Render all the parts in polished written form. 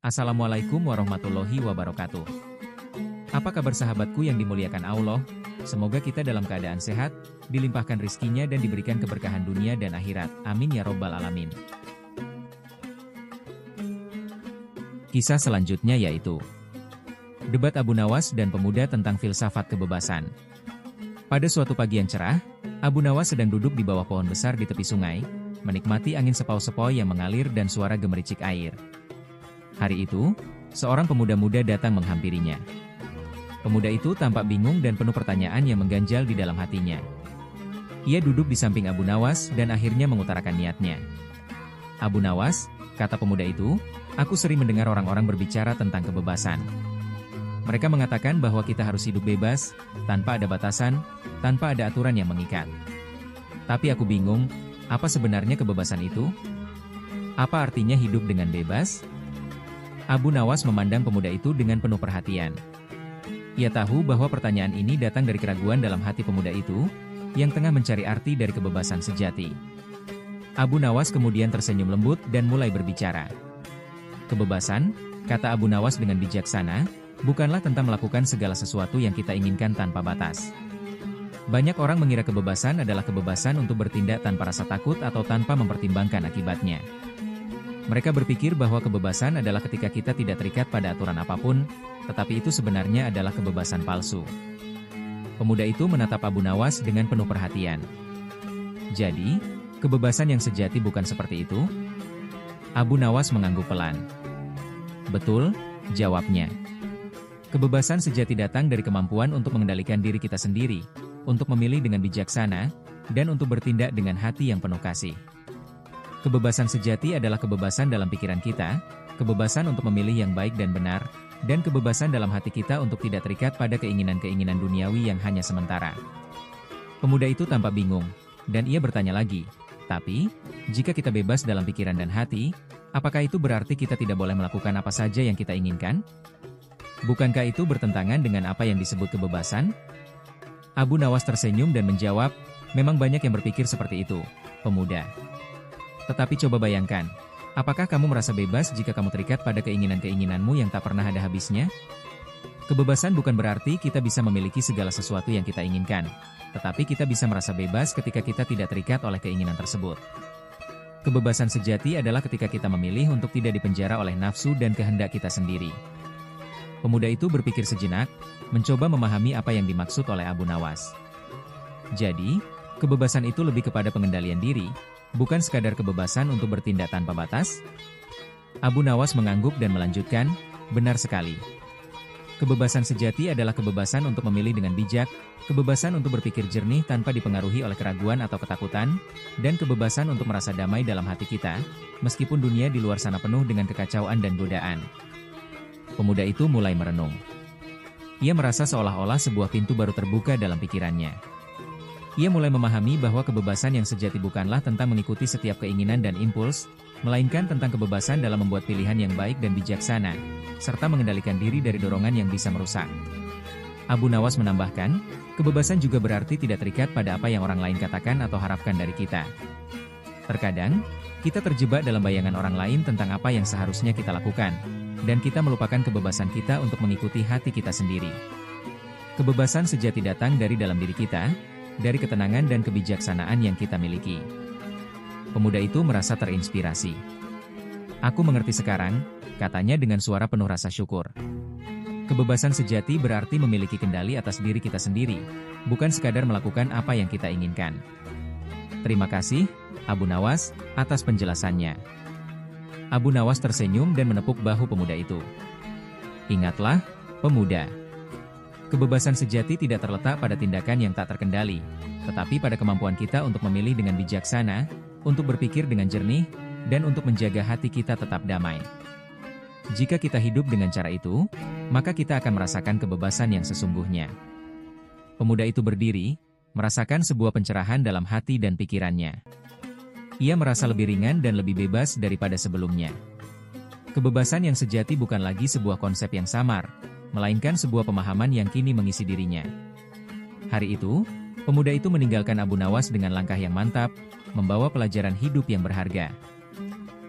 Assalamualaikum warahmatullahi wabarakatuh. Apa kabar sahabatku yang dimuliakan Allah? Semoga kita dalam keadaan sehat, dilimpahkan rizkinya dan diberikan keberkahan dunia dan akhirat. Amin ya robbal alamin. Kisah selanjutnya yaitu debat Abu Nawas dan pemuda tentang filsafat kebebasan. Pada suatu pagi yang cerah, Abu Nawas sedang duduk di bawah pohon besar di tepi sungai, menikmati angin sepau-sepau yang mengalir dan suara gemericik air. Hari itu, seorang pemuda muda datang menghampirinya. Pemuda itu tampak bingung dan penuh pertanyaan yang mengganjal di dalam hatinya. Ia duduk di samping Abu Nawas dan akhirnya mengutarakan niatnya. "Abu Nawas," kata pemuda itu, "aku sering mendengar orang-orang berbicara tentang kebebasan. Mereka mengatakan bahwa kita harus hidup bebas, tanpa ada batasan, tanpa ada aturan yang mengikat. Tapi aku bingung, apa sebenarnya kebebasan itu? Apa artinya hidup dengan bebas?" Abu Nawas memandang pemuda itu dengan penuh perhatian. Ia tahu bahwa pertanyaan ini datang dari keraguan dalam hati pemuda itu, yang tengah mencari arti dari kebebasan sejati. Abu Nawas kemudian tersenyum lembut dan mulai berbicara. "Kebebasan," kata Abu Nawas dengan bijaksana, "bukanlah tentang melakukan segala sesuatu yang kita inginkan tanpa batas. Banyak orang mengira kebebasan adalah kebebasan untuk bertindak tanpa rasa takut atau tanpa mempertimbangkan akibatnya. Mereka berpikir bahwa kebebasan adalah ketika kita tidak terikat pada aturan apapun, tetapi itu sebenarnya adalah kebebasan palsu." Pemuda itu menatap Abu Nawas dengan penuh perhatian. "Jadi, kebebasan yang sejati bukan seperti itu?" Abu Nawas mengangguk pelan. "Betul," jawabnya. "Kebebasan sejati datang dari kemampuan untuk mengendalikan diri kita sendiri, untuk memilih dengan bijaksana, dan untuk bertindak dengan hati yang penuh kasih. Kebebasan sejati adalah kebebasan dalam pikiran kita, kebebasan untuk memilih yang baik dan benar, dan kebebasan dalam hati kita untuk tidak terikat pada keinginan-keinginan duniawi yang hanya sementara." Pemuda itu tampak bingung, dan ia bertanya lagi, "Tapi, jika kita bebas dalam pikiran dan hati, apakah itu berarti kita tidak boleh melakukan apa saja yang kita inginkan? Bukankah itu bertentangan dengan apa yang disebut kebebasan?" Abu Nawas tersenyum dan menjawab, "Memang banyak yang berpikir seperti itu, pemuda. Tetapi coba bayangkan, apakah kamu merasa bebas jika kamu terikat pada keinginan-keinginanmu yang tak pernah ada habisnya? Kebebasan bukan berarti kita bisa memiliki segala sesuatu yang kita inginkan, tetapi kita bisa merasa bebas ketika kita tidak terikat oleh keinginan tersebut. Kebebasan sejati adalah ketika kita memilih untuk tidak dipenjara oleh nafsu dan kehendak kita sendiri." Pemuda itu berpikir sejenak, mencoba memahami apa yang dimaksud oleh Abu Nawas. Jadi, kebebasan itu lebih kepada pengendalian diri, bukan sekadar kebebasan untuk bertindak tanpa batas? Abu Nawas mengangguk dan melanjutkan, "Benar sekali. Kebebasan sejati adalah kebebasan untuk memilih dengan bijak, kebebasan untuk berpikir jernih tanpa dipengaruhi oleh keraguan atau ketakutan, dan kebebasan untuk merasa damai dalam hati kita, meskipun dunia di luar sana penuh dengan kekacauan dan godaan." Pemuda itu mulai merenung. Ia merasa seolah-olah sebuah pintu baru terbuka dalam pikirannya. Ia mulai memahami bahwa kebebasan yang sejati bukanlah tentang mengikuti setiap keinginan dan impuls, melainkan tentang kebebasan dalam membuat pilihan yang baik dan bijaksana, serta mengendalikan diri dari dorongan yang bisa merusak. Abu Nawas menambahkan, kebebasan juga berarti tidak terikat pada apa yang orang lain katakan atau harapkan dari kita. Terkadang, kita terjebak dalam bayangan orang lain tentang apa yang seharusnya kita lakukan, dan kita melupakan kebebasan kita untuk mengikuti hati kita sendiri. Kebebasan sejati datang dari dalam diri kita, dari ketenangan dan kebijaksanaan yang kita miliki. Pemuda itu merasa terinspirasi. "Aku mengerti sekarang," katanya dengan suara penuh rasa syukur. "Kebebasan sejati berarti memiliki kendali atas diri kita sendiri, bukan sekadar melakukan apa yang kita inginkan." "Terima kasih, Abu Nawas, atas penjelasannya." Abu Nawas tersenyum dan menepuk bahu pemuda itu. "Ingatlah, pemuda. Kebebasan sejati tidak terletak pada tindakan yang tak terkendali, tetapi pada kemampuan kita untuk memilih dengan bijaksana, untuk berpikir dengan jernih, dan untuk menjaga hati kita tetap damai. Jika kita hidup dengan cara itu, maka kita akan merasakan kebebasan yang sesungguhnya." Pemuda itu berdiri, merasakan sebuah pencerahan dalam hati dan pikirannya. Ia merasa lebih ringan dan lebih bebas daripada sebelumnya. Kebebasan yang sejati bukan lagi sebuah konsep yang samar, melainkan sebuah pemahaman yang kini mengisi dirinya. Hari itu, pemuda itu meninggalkan Abu Nawas dengan langkah yang mantap, membawa pelajaran hidup yang berharga.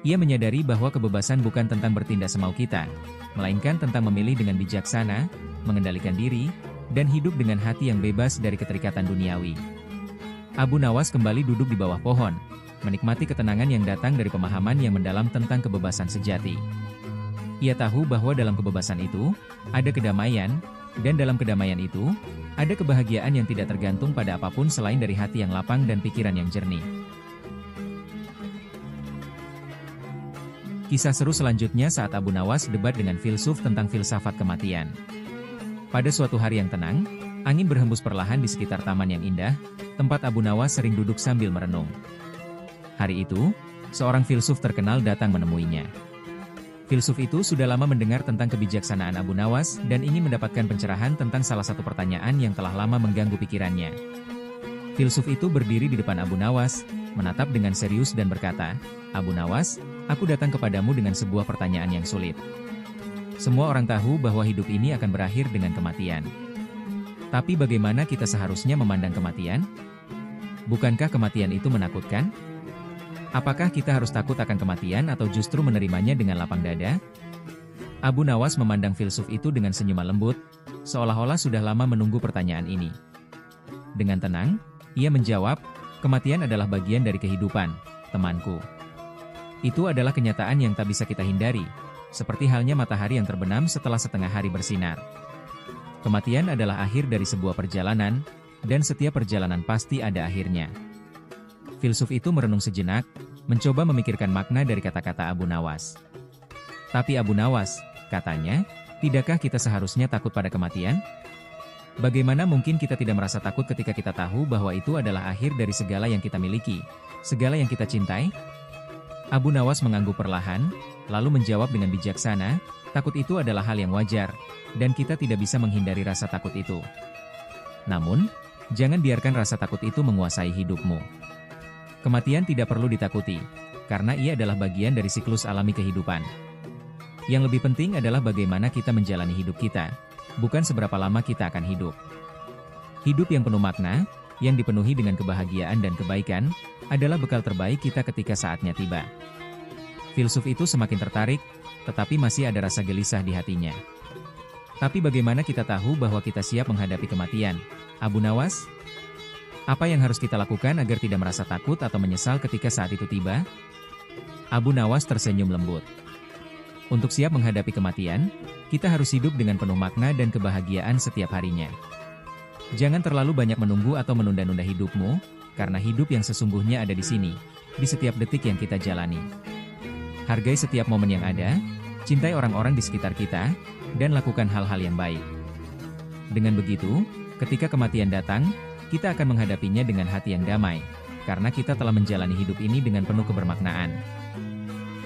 Ia menyadari bahwa kebebasan bukan tentang bertindak semau kita, melainkan tentang memilih dengan bijaksana, mengendalikan diri, dan hidup dengan hati yang bebas dari keterikatan duniawi. Abu Nawas kembali duduk di bawah pohon, menikmati ketenangan yang datang dari pemahaman yang mendalam tentang kebebasan sejati. Ia tahu bahwa dalam kebebasan itu, ada kedamaian, dan dalam kedamaian itu, ada kebahagiaan yang tidak tergantung pada apapun selain dari hati yang lapang dan pikiran yang jernih. Kisah seru selanjutnya saat Abu Nawas debat dengan filsuf tentang filsafat kematian. Pada suatu hari yang tenang, angin berhembus perlahan di sekitar taman yang indah, tempat Abu Nawas sering duduk sambil merenung. Hari itu, seorang filsuf terkenal datang menemuinya. Filsuf itu sudah lama mendengar tentang kebijaksanaan Abu Nawas dan ingin mendapatkan pencerahan tentang salah satu pertanyaan yang telah lama mengganggu pikirannya. Filsuf itu berdiri di depan Abu Nawas, menatap dengan serius dan berkata, "Abu Nawas, aku datang kepadamu dengan sebuah pertanyaan yang sulit. Semua orang tahu bahwa hidup ini akan berakhir dengan kematian. Tapi bagaimana kita seharusnya memandang kematian? Bukankah kematian itu menakutkan? Apakah kita harus takut akan kematian atau justru menerimanya dengan lapang dada?" Abu Nawas memandang filsuf itu dengan senyuman lembut, seolah-olah sudah lama menunggu pertanyaan ini. Dengan tenang, ia menjawab, "Kematian adalah bagian dari kehidupan, temanku. Itu adalah kenyataan yang tak bisa kita hindari, seperti halnya matahari yang terbenam setelah setengah hari bersinar. Kematian adalah akhir dari sebuah perjalanan, dan setiap perjalanan pasti ada akhirnya." Filsuf itu merenung sejenak, mencoba memikirkan makna dari kata-kata Abu Nawas. "Tapi Abu Nawas," katanya, "tidakkah kita seharusnya takut pada kematian? Bagaimana mungkin kita tidak merasa takut ketika kita tahu bahwa itu adalah akhir dari segala yang kita miliki, segala yang kita cintai?" Abu Nawas mengangguk perlahan, lalu menjawab dengan bijaksana, "Takut itu adalah hal yang wajar, dan kita tidak bisa menghindari rasa takut itu. Namun, jangan biarkan rasa takut itu menguasai hidupmu. Kematian tidak perlu ditakuti, karena ia adalah bagian dari siklus alami kehidupan. Yang lebih penting adalah bagaimana kita menjalani hidup kita, bukan seberapa lama kita akan hidup. Hidup yang penuh makna, yang dipenuhi dengan kebahagiaan dan kebaikan, adalah bekal terbaik kita ketika saatnya tiba." Filsuf itu semakin tertarik, tetapi masih ada rasa gelisah di hatinya. "Tapi bagaimana kita tahu bahwa kita siap menghadapi kematian, Abu Nawas? Apa yang harus kita lakukan agar tidak merasa takut atau menyesal ketika saat itu tiba?" Abu Nawas tersenyum lembut. "Untuk siap menghadapi kematian, kita harus hidup dengan penuh makna dan kebahagiaan setiap harinya. Jangan terlalu banyak menunggu atau menunda-nunda hidupmu, karena hidup yang sesungguhnya ada di sini, di setiap detik yang kita jalani. Hargai setiap momen yang ada, cintai orang-orang di sekitar kita, dan lakukan hal-hal yang baik. Dengan begitu, ketika kematian datang, kita akan menghadapinya dengan hati yang damai, karena kita telah menjalani hidup ini dengan penuh kebermaknaan."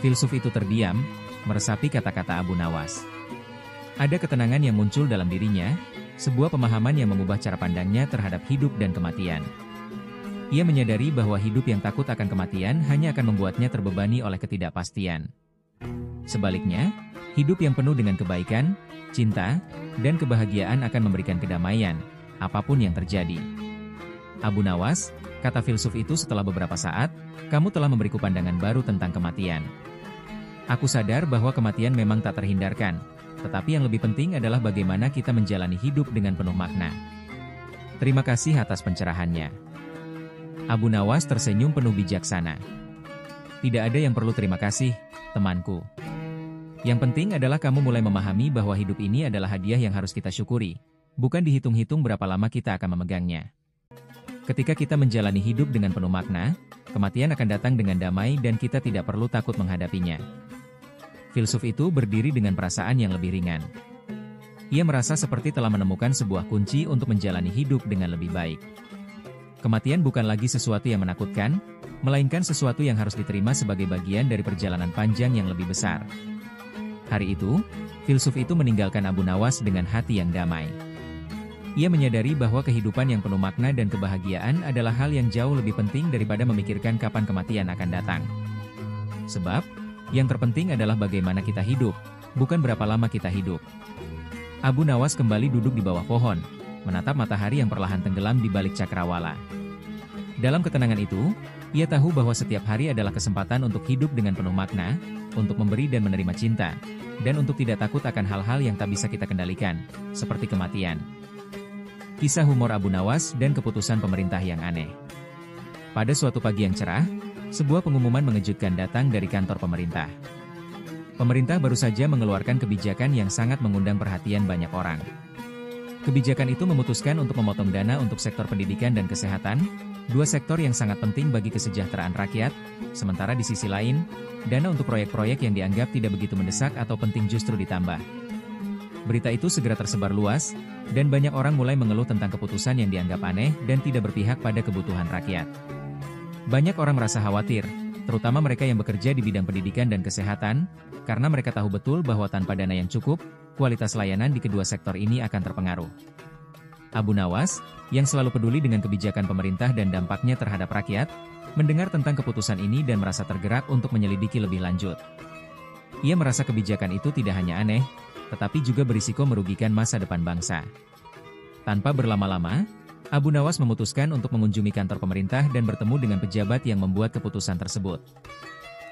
Filsuf itu terdiam, meresapi kata-kata Abu Nawas. Ada ketenangan yang muncul dalam dirinya, sebuah pemahaman yang mengubah cara pandangnya terhadap hidup dan kematian. Ia menyadari bahwa hidup yang takut akan kematian hanya akan membuatnya terbebani oleh ketidakpastian. Sebaliknya, hidup yang penuh dengan kebaikan, cinta, dan kebahagiaan akan memberikan kedamaian, apapun yang terjadi. "Abu Nawas," kata filsuf itu setelah beberapa saat, "kamu telah memberiku pandangan baru tentang kematian. Aku sadar bahwa kematian memang tak terhindarkan, tetapi yang lebih penting adalah bagaimana kita menjalani hidup dengan penuh makna. Terima kasih atas pencerahannya." Abu Nawas tersenyum penuh bijaksana. "Tidak ada yang perlu terima kasih, temanku. Yang penting adalah kamu mulai memahami bahwa hidup ini adalah hadiah yang harus kita syukuri, bukan dihitung-hitung berapa lama kita akan memegangnya. Ketika kita menjalani hidup dengan penuh makna, kematian akan datang dengan damai dan kita tidak perlu takut menghadapinya." Filsuf itu berdiri dengan perasaan yang lebih ringan. Ia merasa seperti telah menemukan sebuah kunci untuk menjalani hidup dengan lebih baik. Kematian bukan lagi sesuatu yang menakutkan, melainkan sesuatu yang harus diterima sebagai bagian dari perjalanan panjang yang lebih besar. Hari itu, filsuf itu meninggalkan Abu Nawas dengan hati yang damai. Ia menyadari bahwa kehidupan yang penuh makna dan kebahagiaan adalah hal yang jauh lebih penting daripada memikirkan kapan kematian akan datang. Sebab, yang terpenting adalah bagaimana kita hidup, bukan berapa lama kita hidup. Abu Nawas kembali duduk di bawah pohon, menatap matahari yang perlahan tenggelam di balik cakrawala. Dalam ketenangan itu, Ia tahu bahwa setiap hari adalah kesempatan untuk hidup dengan penuh makna, untuk memberi dan menerima cinta, dan untuk tidak takut akan hal-hal yang tak bisa kita kendalikan, seperti kematian. Kisah humor Abu Nawas dan keputusan pemerintah yang aneh. Pada suatu pagi yang cerah, sebuah pengumuman mengejutkan datang dari kantor pemerintah. Pemerintah baru saja mengeluarkan kebijakan yang sangat mengundang perhatian banyak orang. Kebijakan itu memutuskan untuk memotong dana untuk sektor pendidikan dan kesehatan, dua sektor yang sangat penting bagi kesejahteraan rakyat, sementara di sisi lain, dana untuk proyek-proyek yang dianggap tidak begitu mendesak atau penting justru ditambah. Berita itu segera tersebar luas, dan banyak orang mulai mengeluh tentang keputusan yang dianggap aneh dan tidak berpihak pada kebutuhan rakyat. Banyak orang merasa khawatir, terutama mereka yang bekerja di bidang pendidikan dan kesehatan, karena mereka tahu betul bahwa tanpa dana yang cukup, kualitas layanan di kedua sektor ini akan terpengaruh. Abu Nawas, yang selalu peduli dengan kebijakan pemerintah dan dampaknya terhadap rakyat, mendengar tentang keputusan ini dan merasa tergerak untuk menyelidiki lebih lanjut. Ia merasa kebijakan itu tidak hanya aneh, tetapi juga berisiko merugikan masa depan bangsa. Tanpa berlama-lama, Abu Nawas memutuskan untuk mengunjungi kantor pemerintah dan bertemu dengan pejabat yang membuat keputusan tersebut.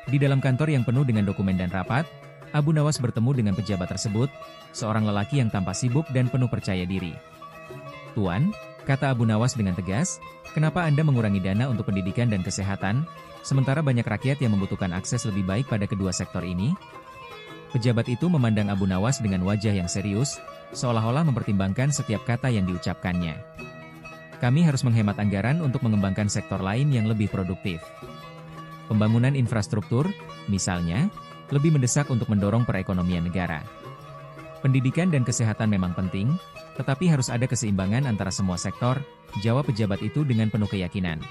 Di dalam kantor yang penuh dengan dokumen dan rapat, Abu Nawas bertemu dengan pejabat tersebut, seorang lelaki yang tampak sibuk dan penuh percaya diri. "Tuan," kata Abu Nawas dengan tegas, "kenapa Anda mengurangi dana untuk pendidikan dan kesehatan, sementara banyak rakyat yang membutuhkan akses lebih baik pada kedua sektor ini?" Pejabat itu memandang Abu Nawas dengan wajah yang serius, seolah-olah mempertimbangkan setiap kata yang diucapkannya. "Kami harus menghemat anggaran untuk mengembangkan sektor lain yang lebih produktif. Pembangunan infrastruktur, misalnya, lebih mendesak untuk mendorong perekonomian negara. Pendidikan dan kesehatan memang penting, tetapi harus ada keseimbangan antara semua sektor," jawab pejabat itu dengan penuh keyakinan.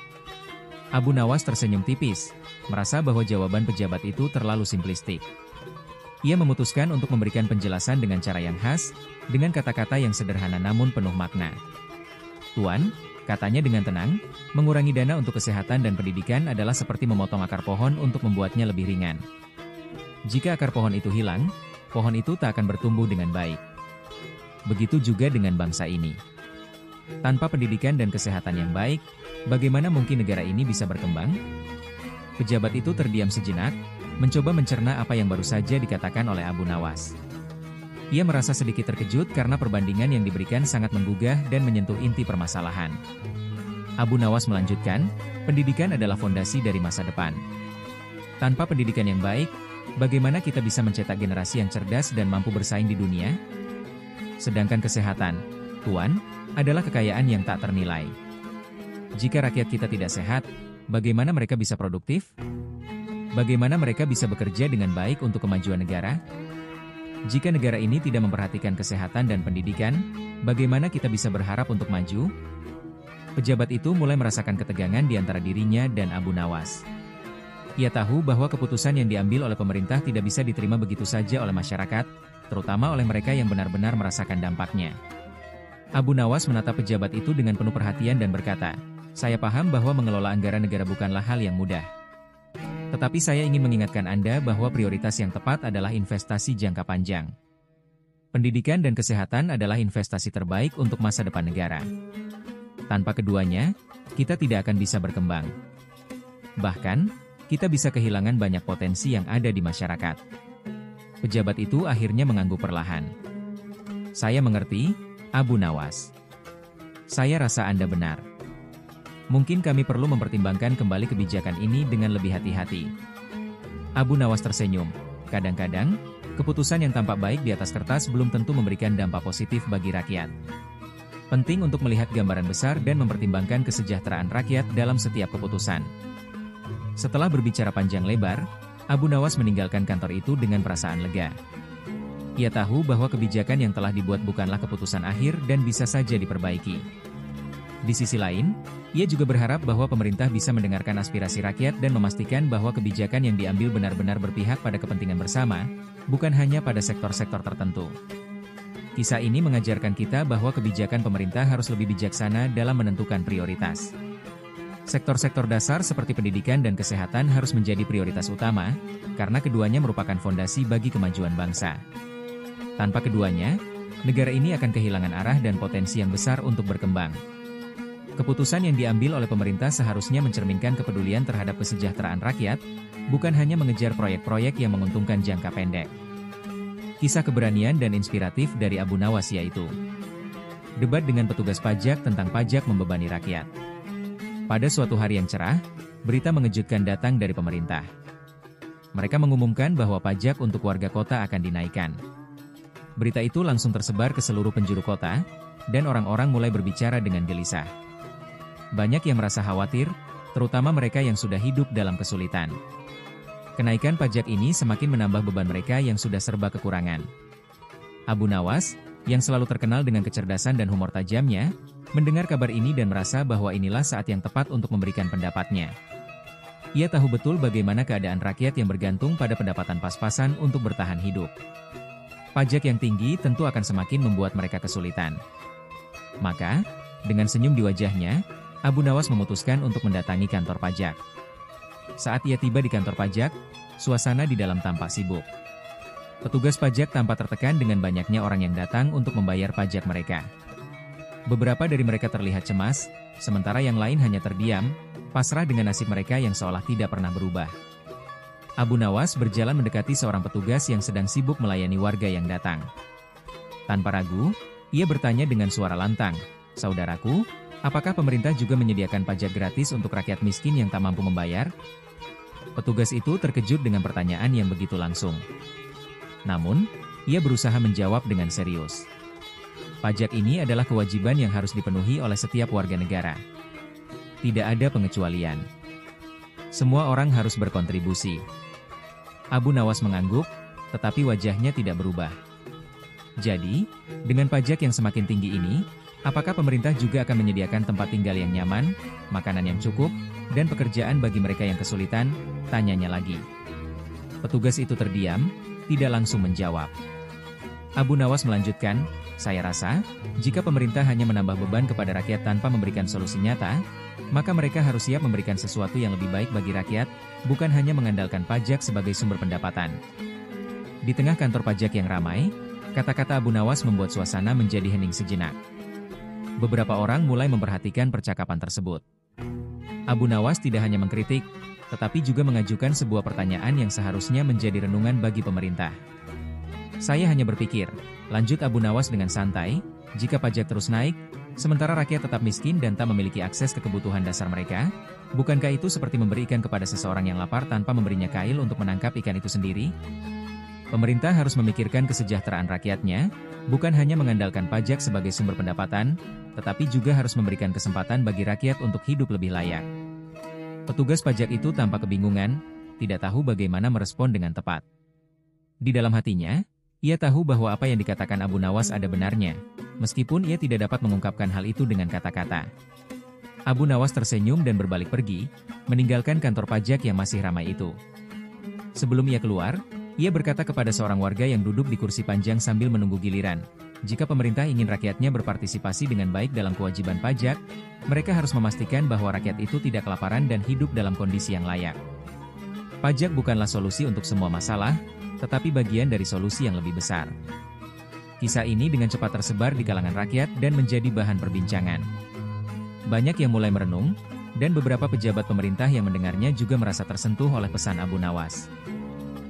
Abu Nawas tersenyum tipis, merasa bahwa jawaban pejabat itu terlalu simplistik. Ia memutuskan untuk memberikan penjelasan dengan cara yang khas, dengan kata-kata yang sederhana namun penuh makna. "Tuan," katanya dengan tenang, "mengurangi dana untuk kesehatan dan pendidikan adalah seperti memotong akar pohon untuk membuatnya lebih ringan. Jika akar pohon itu hilang, pohon itu tak akan bertumbuh dengan baik. Begitu juga dengan bangsa ini. Tanpa pendidikan dan kesehatan yang baik, bagaimana mungkin negara ini bisa berkembang?" Pejabat itu terdiam sejenak, mencoba mencerna apa yang baru saja dikatakan oleh Abu Nawas. Ia merasa sedikit terkejut karena perbandingan yang diberikan sangat menggugah dan menyentuh inti permasalahan. Abu Nawas melanjutkan, "Pendidikan adalah fondasi dari masa depan. Tanpa pendidikan yang baik, bagaimana kita bisa mencetak generasi yang cerdas dan mampu bersaing di dunia? Sedangkan kesehatan, Tuan, adalah kekayaan yang tak ternilai. Jika rakyat kita tidak sehat, bagaimana mereka bisa produktif? Bagaimana mereka bisa bekerja dengan baik untuk kemajuan negara? Jika negara ini tidak memperhatikan kesehatan dan pendidikan, bagaimana kita bisa berharap untuk maju?" Pejabat itu mulai merasakan ketegangan di antara dirinya dan Abu Nawas. Ia tahu bahwa keputusan yang diambil oleh pemerintah tidak bisa diterima begitu saja oleh masyarakat, terutama oleh mereka yang benar-benar merasakan dampaknya. Abu Nawas menatap pejabat itu dengan penuh perhatian dan berkata, "Saya paham bahwa mengelola anggaran negara bukanlah hal yang mudah. Tetapi saya ingin mengingatkan Anda bahwa prioritas yang tepat adalah investasi jangka panjang. Pendidikan dan kesehatan adalah investasi terbaik untuk masa depan negara. Tanpa keduanya, kita tidak akan bisa berkembang. Bahkan, kita bisa kehilangan banyak potensi yang ada di masyarakat." Pejabat itu akhirnya mengangguk perlahan. "Saya mengerti, Abu Nawas. Saya rasa Anda benar. Mungkin kami perlu mempertimbangkan kembali kebijakan ini dengan lebih hati-hati." Abu Nawas tersenyum. Kadang-kadang, keputusan yang tampak baik di atas kertas belum tentu memberikan dampak positif bagi rakyat. Penting untuk melihat gambaran besar dan mempertimbangkan kesejahteraan rakyat dalam setiap keputusan. Setelah berbicara panjang lebar, Abu Nawas meninggalkan kantor itu dengan perasaan lega. Ia tahu bahwa kebijakan yang telah dibuat bukanlah keputusan akhir dan bisa saja diperbaiki. Di sisi lain, ia juga berharap bahwa pemerintah bisa mendengarkan aspirasi rakyat dan memastikan bahwa kebijakan yang diambil benar-benar berpihak pada kepentingan bersama, bukan hanya pada sektor-sektor tertentu. Kisah ini mengajarkan kita bahwa kebijakan pemerintah harus lebih bijaksana dalam menentukan prioritas. Sektor-sektor dasar seperti pendidikan dan kesehatan harus menjadi prioritas utama, karena keduanya merupakan fondasi bagi kemajuan bangsa. Tanpa keduanya, negara ini akan kehilangan arah dan potensi yang besar untuk berkembang. Keputusan yang diambil oleh pemerintah seharusnya mencerminkan kepedulian terhadap kesejahteraan rakyat, bukan hanya mengejar proyek-proyek yang menguntungkan jangka pendek. Kisah keberanian dan inspiratif dari Abu Nawas yaitu debat dengan petugas pajak tentang pajak membebani rakyat. Pada suatu hari yang cerah, berita mengejutkan datang dari pemerintah. Mereka mengumumkan bahwa pajak untuk warga kota akan dinaikkan. Berita itu langsung tersebar ke seluruh penjuru kota, dan orang-orang mulai berbicara dengan gelisah. Banyak yang merasa khawatir, terutama mereka yang sudah hidup dalam kesulitan. Kenaikan pajak ini semakin menambah beban mereka yang sudah serba kekurangan. Abu Nawas, yang selalu terkenal dengan kecerdasan dan humor tajamnya, mendengar kabar ini dan merasa bahwa inilah saat yang tepat untuk memberikan pendapatnya. Ia tahu betul bagaimana keadaan rakyat yang bergantung pada pendapatan pas-pasan untuk bertahan hidup. Pajak yang tinggi tentu akan semakin membuat mereka kesulitan. Maka, dengan senyum di wajahnya, Abu Nawas memutuskan untuk mendatangi kantor pajak. Saat ia tiba di kantor pajak, suasana di dalam tampak sibuk. Petugas pajak tampak tertekan dengan banyaknya orang yang datang untuk membayar pajak mereka. Beberapa dari mereka terlihat cemas, sementara yang lain hanya terdiam, pasrah dengan nasib mereka yang seolah tidak pernah berubah. Abu Nawas berjalan mendekati seorang petugas yang sedang sibuk melayani warga yang datang. Tanpa ragu, ia bertanya dengan suara lantang, "Saudaraku, apakah pemerintah juga menyediakan pajak gratis untuk rakyat miskin yang tak mampu membayar?" Petugas itu terkejut dengan pertanyaan yang begitu langsung. Namun, ia berusaha menjawab dengan serius. Pajak ini adalah kewajiban yang harus dipenuhi oleh setiap warga negara. Tidak ada pengecualian. Semua orang harus berkontribusi. Abu Nawas mengangguk, tetapi wajahnya tidak berubah. Jadi, dengan pajak yang semakin tinggi ini, apakah pemerintah juga akan menyediakan tempat tinggal yang nyaman, makanan yang cukup, dan pekerjaan bagi mereka yang kesulitan? Tanyanya lagi. Petugas itu terdiam, tidak langsung menjawab. Abu Nawas melanjutkan, "Saya rasa, jika pemerintah hanya menambah beban kepada rakyat tanpa memberikan solusi nyata, maka mereka harus siap memberikan sesuatu yang lebih baik bagi rakyat, bukan hanya mengandalkan pajak sebagai sumber pendapatan." Di tengah kantor pajak yang ramai, kata-kata Abu Nawas membuat suasana menjadi hening sejenak. Beberapa orang mulai memperhatikan percakapan tersebut. Abu Nawas tidak hanya mengkritik, tetapi juga mengajukan sebuah pertanyaan yang seharusnya menjadi renungan bagi pemerintah. "Saya hanya berpikir," lanjut Abu Nawas dengan santai, "jika pajak terus naik, sementara rakyat tetap miskin dan tak memiliki akses ke kebutuhan dasar mereka, bukankah itu seperti memberi ikan kepada seseorang yang lapar tanpa memberinya kail untuk menangkap ikan itu sendiri? Pemerintah harus memikirkan kesejahteraan rakyatnya, bukan hanya mengandalkan pajak sebagai sumber pendapatan, tetapi juga harus memberikan kesempatan bagi rakyat untuk hidup lebih layak." Petugas pajak itu tampak kebingungan, tidak tahu bagaimana merespon dengan tepat. Di dalam hatinya, ia tahu bahwa apa yang dikatakan Abu Nawas ada benarnya, meskipun ia tidak dapat mengungkapkan hal itu dengan kata-kata. Abu Nawas tersenyum dan berbalik pergi, meninggalkan kantor pajak yang masih ramai itu. Sebelum ia keluar, ia berkata kepada seorang warga yang duduk di kursi panjang sambil menunggu giliran, "Jika pemerintah ingin rakyatnya berpartisipasi dengan baik dalam kewajiban pajak, mereka harus memastikan bahwa rakyat itu tidak kelaparan dan hidup dalam kondisi yang layak. Pajak bukanlah solusi untuk semua masalah, tetapi bagian dari solusi yang lebih besar." Kisah ini dengan cepat tersebar di kalangan rakyat dan menjadi bahan perbincangan. Banyak yang mulai merenung, dan beberapa pejabat pemerintah yang mendengarnya juga merasa tersentuh oleh pesan Abu Nawas.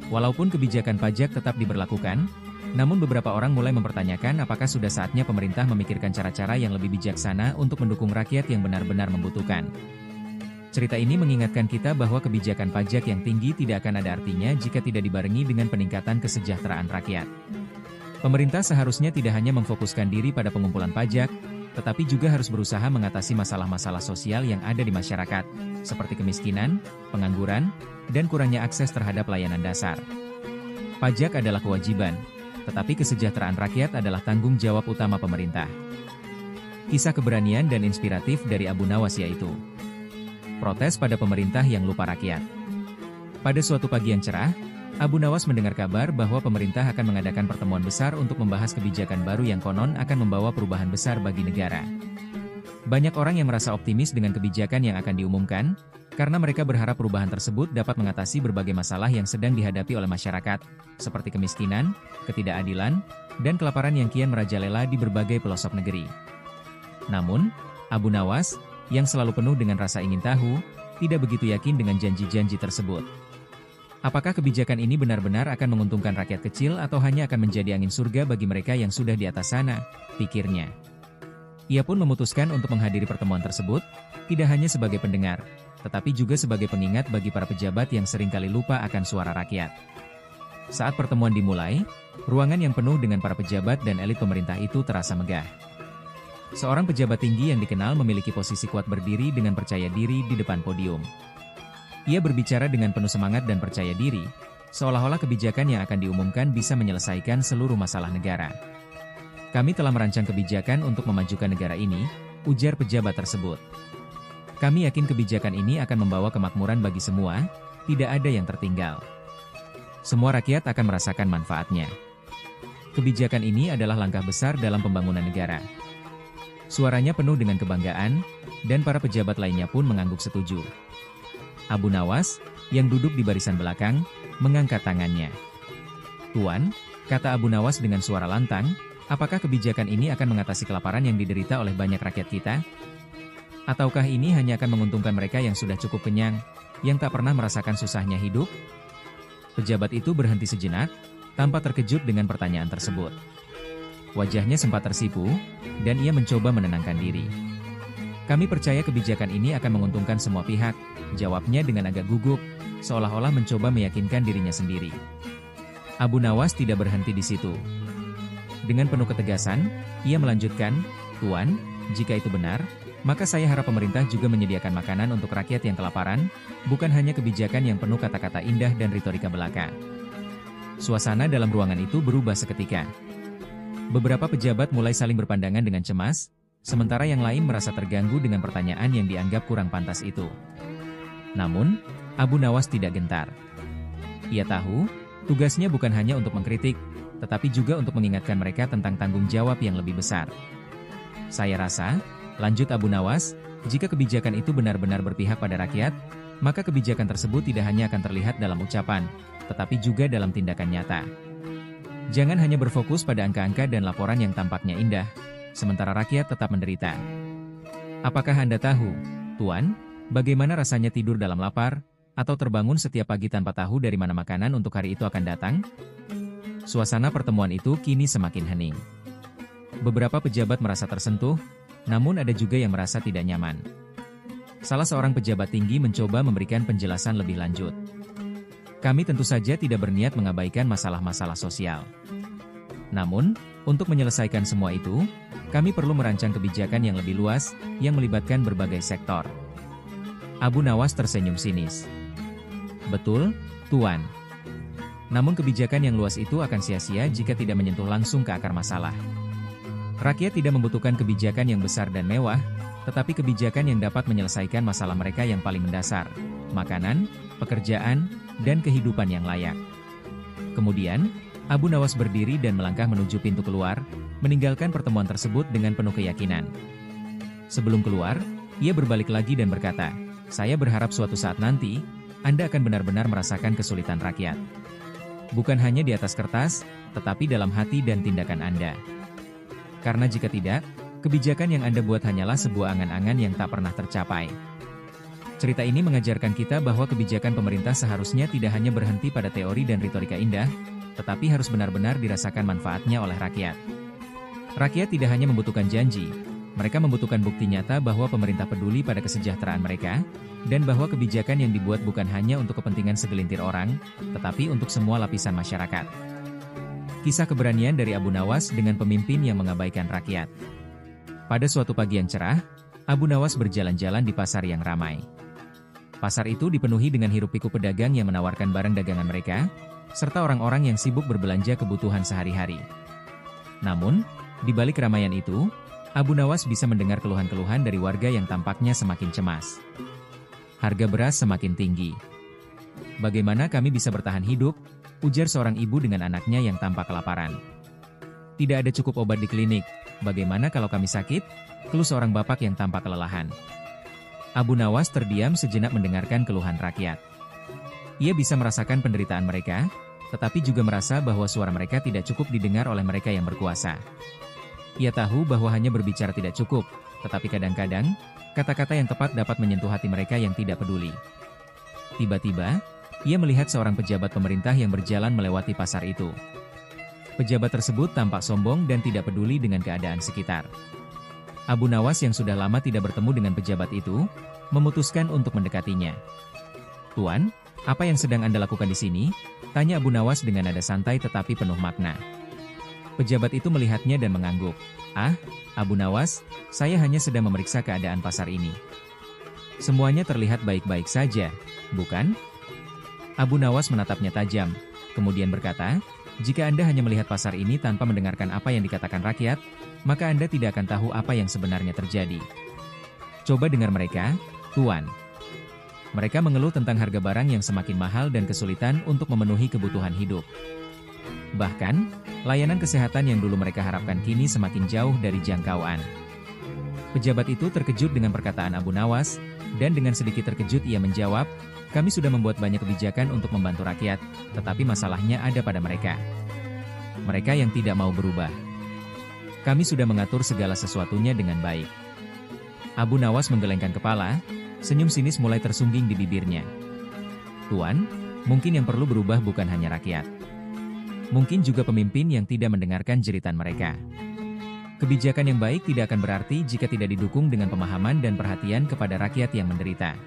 Walaupun kebijakan pajak tetap diberlakukan, namun beberapa orang mulai mempertanyakan apakah sudah saatnya pemerintah memikirkan cara-cara yang lebih bijaksana untuk mendukung rakyat yang benar-benar membutuhkan. Cerita ini mengingatkan kita bahwa kebijakan pajak yang tinggi tidak akan ada artinya jika tidak dibarengi dengan peningkatan kesejahteraan rakyat. Pemerintah seharusnya tidak hanya memfokuskan diri pada pengumpulan pajak, tetapi juga harus berusaha mengatasi masalah-masalah sosial yang ada di masyarakat, seperti kemiskinan, pengangguran, dan kurangnya akses terhadap layanan dasar. Pajak adalah kewajiban, tetapi kesejahteraan rakyat adalah tanggung jawab utama pemerintah. Kisah keberanian dan inspiratif dari Abu Nawas yaitu protes pada pemerintah yang lupa rakyat. Pada suatu pagi yang cerah, Abu Nawas mendengar kabar bahwa pemerintah akan mengadakan pertemuan besar untuk membahas kebijakan baru yang konon akan membawa perubahan besar bagi negara. Banyak orang yang merasa optimis dengan kebijakan yang akan diumumkan, karena mereka berharap perubahan tersebut dapat mengatasi berbagai masalah yang sedang dihadapi oleh masyarakat, seperti kemiskinan, ketidakadilan, dan kelaparan yang kian merajalela di berbagai pelosok negeri. Namun, Abu Nawas, yang selalu penuh dengan rasa ingin tahu, tidak begitu yakin dengan janji-janji tersebut. Apakah kebijakan ini benar-benar akan menguntungkan rakyat kecil atau hanya akan menjadi angin surga bagi mereka yang sudah di atas sana, pikirnya. Ia pun memutuskan untuk menghadiri pertemuan tersebut, tidak hanya sebagai pendengar, tetapi juga sebagai pengingat bagi para pejabat yang seringkali lupa akan suara rakyat. Saat pertemuan dimulai, ruangan yang penuh dengan para pejabat dan elit pemerintah itu terasa megah. Seorang pejabat tinggi yang dikenal memiliki posisi kuat berdiri dengan percaya diri di depan podium. Ia berbicara dengan penuh semangat dan percaya diri, seolah-olah kebijakan yang akan diumumkan bisa menyelesaikan seluruh masalah negara. Kami telah merancang kebijakan untuk memajukan negara ini, ujar pejabat tersebut. Kami yakin kebijakan ini akan membawa kemakmuran bagi semua, tidak ada yang tertinggal. Semua rakyat akan merasakan manfaatnya. Kebijakan ini adalah langkah besar dalam pembangunan negara. Suaranya penuh dengan kebanggaan, dan para pejabat lainnya pun mengangguk setuju. Abu Nawas, yang duduk di barisan belakang, mengangkat tangannya. "Tuan," kata Abu Nawas dengan suara lantang, "apakah kebijakan ini akan mengatasi kelaparan yang diderita oleh banyak rakyat kita? Ataukah ini hanya akan menguntungkan mereka yang sudah cukup kenyang, yang tak pernah merasakan susahnya hidup?" Pejabat itu berhenti sejenak, tanpa terkejut dengan pertanyaan tersebut. Wajahnya sempat tersipu, dan ia mencoba menenangkan diri. "Kami percaya kebijakan ini akan menguntungkan semua pihak," jawabnya dengan agak gugup, seolah-olah mencoba meyakinkan dirinya sendiri. Abu Nawas tidak berhenti di situ. Dengan penuh ketegasan, ia melanjutkan, "Tuan, jika itu benar, maka saya harap pemerintah juga menyediakan makanan untuk rakyat yang kelaparan, bukan hanya kebijakan yang penuh kata-kata indah dan retorika belaka." Suasana dalam ruangan itu berubah seketika. Beberapa pejabat mulai saling berpandangan dengan cemas, sementara yang lain merasa terganggu dengan pertanyaan yang dianggap kurang pantas itu. Namun, Abu Nawas tidak gentar. Ia tahu, tugasnya bukan hanya untuk mengkritik, tetapi juga untuk mengingatkan mereka tentang tanggung jawab yang lebih besar. "Saya rasa," lanjut Abu Nawas, "jika kebijakan itu benar-benar berpihak pada rakyat, maka kebijakan tersebut tidak hanya akan terlihat dalam ucapan, tetapi juga dalam tindakan nyata. Jangan hanya berfokus pada angka-angka dan laporan yang tampaknya indah, sementara rakyat tetap menderita. Apakah Anda tahu, Tuan, bagaimana rasanya tidur dalam lapar, atau terbangun setiap pagi tanpa tahu dari mana makanan untuk hari itu akan datang?" Suasana pertemuan itu kini semakin hening. Beberapa pejabat merasa tersentuh, namun ada juga yang merasa tidak nyaman. Salah seorang pejabat tinggi mencoba memberikan penjelasan lebih lanjut. "Kami tentu saja tidak berniat mengabaikan masalah-masalah sosial. Namun, untuk menyelesaikan semua itu, kami perlu merancang kebijakan yang lebih luas, yang melibatkan berbagai sektor." Abu Nawas tersenyum sinis. "Betul, Tuan. Namun kebijakan yang luas itu akan sia-sia jika tidak menyentuh langsung ke akar masalah. Rakyat tidak membutuhkan kebijakan yang besar dan mewah, tetapi kebijakan yang dapat menyelesaikan masalah mereka yang paling mendasar, makanan, pekerjaan, dan kehidupan yang layak." Kemudian, Abu Nawas berdiri dan melangkah menuju pintu keluar, meninggalkan pertemuan tersebut dengan penuh keyakinan. Sebelum keluar, ia berbalik lagi dan berkata, "Saya berharap suatu saat nanti, Anda akan benar-benar merasakan kesulitan rakyat. Bukan hanya di atas kertas, tetapi dalam hati dan tindakan Anda. Karena jika tidak, kebijakan yang Anda buat hanyalah sebuah angan-angan yang tak pernah tercapai." Cerita ini mengajarkan kita bahwa kebijakan pemerintah seharusnya tidak hanya berhenti pada teori dan retorika indah, tetapi harus benar-benar dirasakan manfaatnya oleh rakyat. Rakyat tidak hanya membutuhkan janji, mereka membutuhkan bukti nyata bahwa pemerintah peduli pada kesejahteraan mereka, dan bahwa kebijakan yang dibuat bukan hanya untuk kepentingan segelintir orang, tetapi untuk semua lapisan masyarakat. Kisah keberanian dari Abu Nawas dengan pemimpin yang mengabaikan rakyat. Pada suatu pagi yang cerah, Abu Nawas berjalan-jalan di pasar yang ramai. Pasar itu dipenuhi dengan hiruk-pikuk pedagang yang menawarkan barang dagangan mereka, serta orang-orang yang sibuk berbelanja kebutuhan sehari-hari. Namun, di balik keramaian itu, Abu Nawas bisa mendengar keluhan-keluhan dari warga yang tampaknya semakin cemas. "Harga beras semakin tinggi. Bagaimana kami bisa bertahan hidup?" ujar seorang ibu dengan anaknya yang tampak kelaparan. "Tidak ada cukup obat di klinik. Bagaimana kalau kami sakit?" keluh seorang bapak yang tampak kelelahan. Abu Nawas terdiam sejenak mendengarkan keluhan rakyat. Ia bisa merasakan penderitaan mereka, tetapi juga merasa bahwa suara mereka tidak cukup didengar oleh mereka yang berkuasa. Ia tahu bahwa hanya berbicara tidak cukup, tetapi kadang-kadang, kata-kata yang tepat dapat menyentuh hati mereka yang tidak peduli. Tiba-tiba, ia melihat seorang pejabat pemerintah yang berjalan melewati pasar itu. Pejabat tersebut tampak sombong dan tidak peduli dengan keadaan sekitar. Abu Nawas yang sudah lama tidak bertemu dengan pejabat itu, memutuskan untuk mendekatinya. "Tuan, apa yang sedang Anda lakukan di sini?" tanya Abu Nawas dengan nada santai tetapi penuh makna. Pejabat itu melihatnya dan mengangguk. "Ah, Abu Nawas, saya hanya sedang memeriksa keadaan pasar ini. Semuanya terlihat baik-baik saja, bukan?" Abu Nawas menatapnya tajam, kemudian berkata, "Jika Anda hanya melihat pasar ini tanpa mendengarkan apa yang dikatakan rakyat, maka Anda tidak akan tahu apa yang sebenarnya terjadi. Coba dengar mereka, Tuan. Mereka mengeluh tentang harga barang yang semakin mahal dan kesulitan untuk memenuhi kebutuhan hidup. Bahkan, layanan kesehatan yang dulu mereka harapkan kini semakin jauh dari jangkauan." Pejabat itu terkejut dengan perkataan Abu Nawas, dan dengan sedikit terkejut ia menjawab, "Kami sudah membuat banyak kebijakan untuk membantu rakyat, tetapi masalahnya ada pada mereka. Mereka yang tidak mau berubah. Kami sudah mengatur segala sesuatunya dengan baik." Abu Nawas menggelengkan kepala, senyum sinis mulai tersungging di bibirnya. "Tuan, mungkin yang perlu berubah bukan hanya rakyat. Mungkin juga pemimpin yang tidak mendengarkan jeritan mereka. Kebijakan yang baik tidak akan berarti jika tidak didukung dengan pemahaman dan perhatian kepada rakyat yang menderita.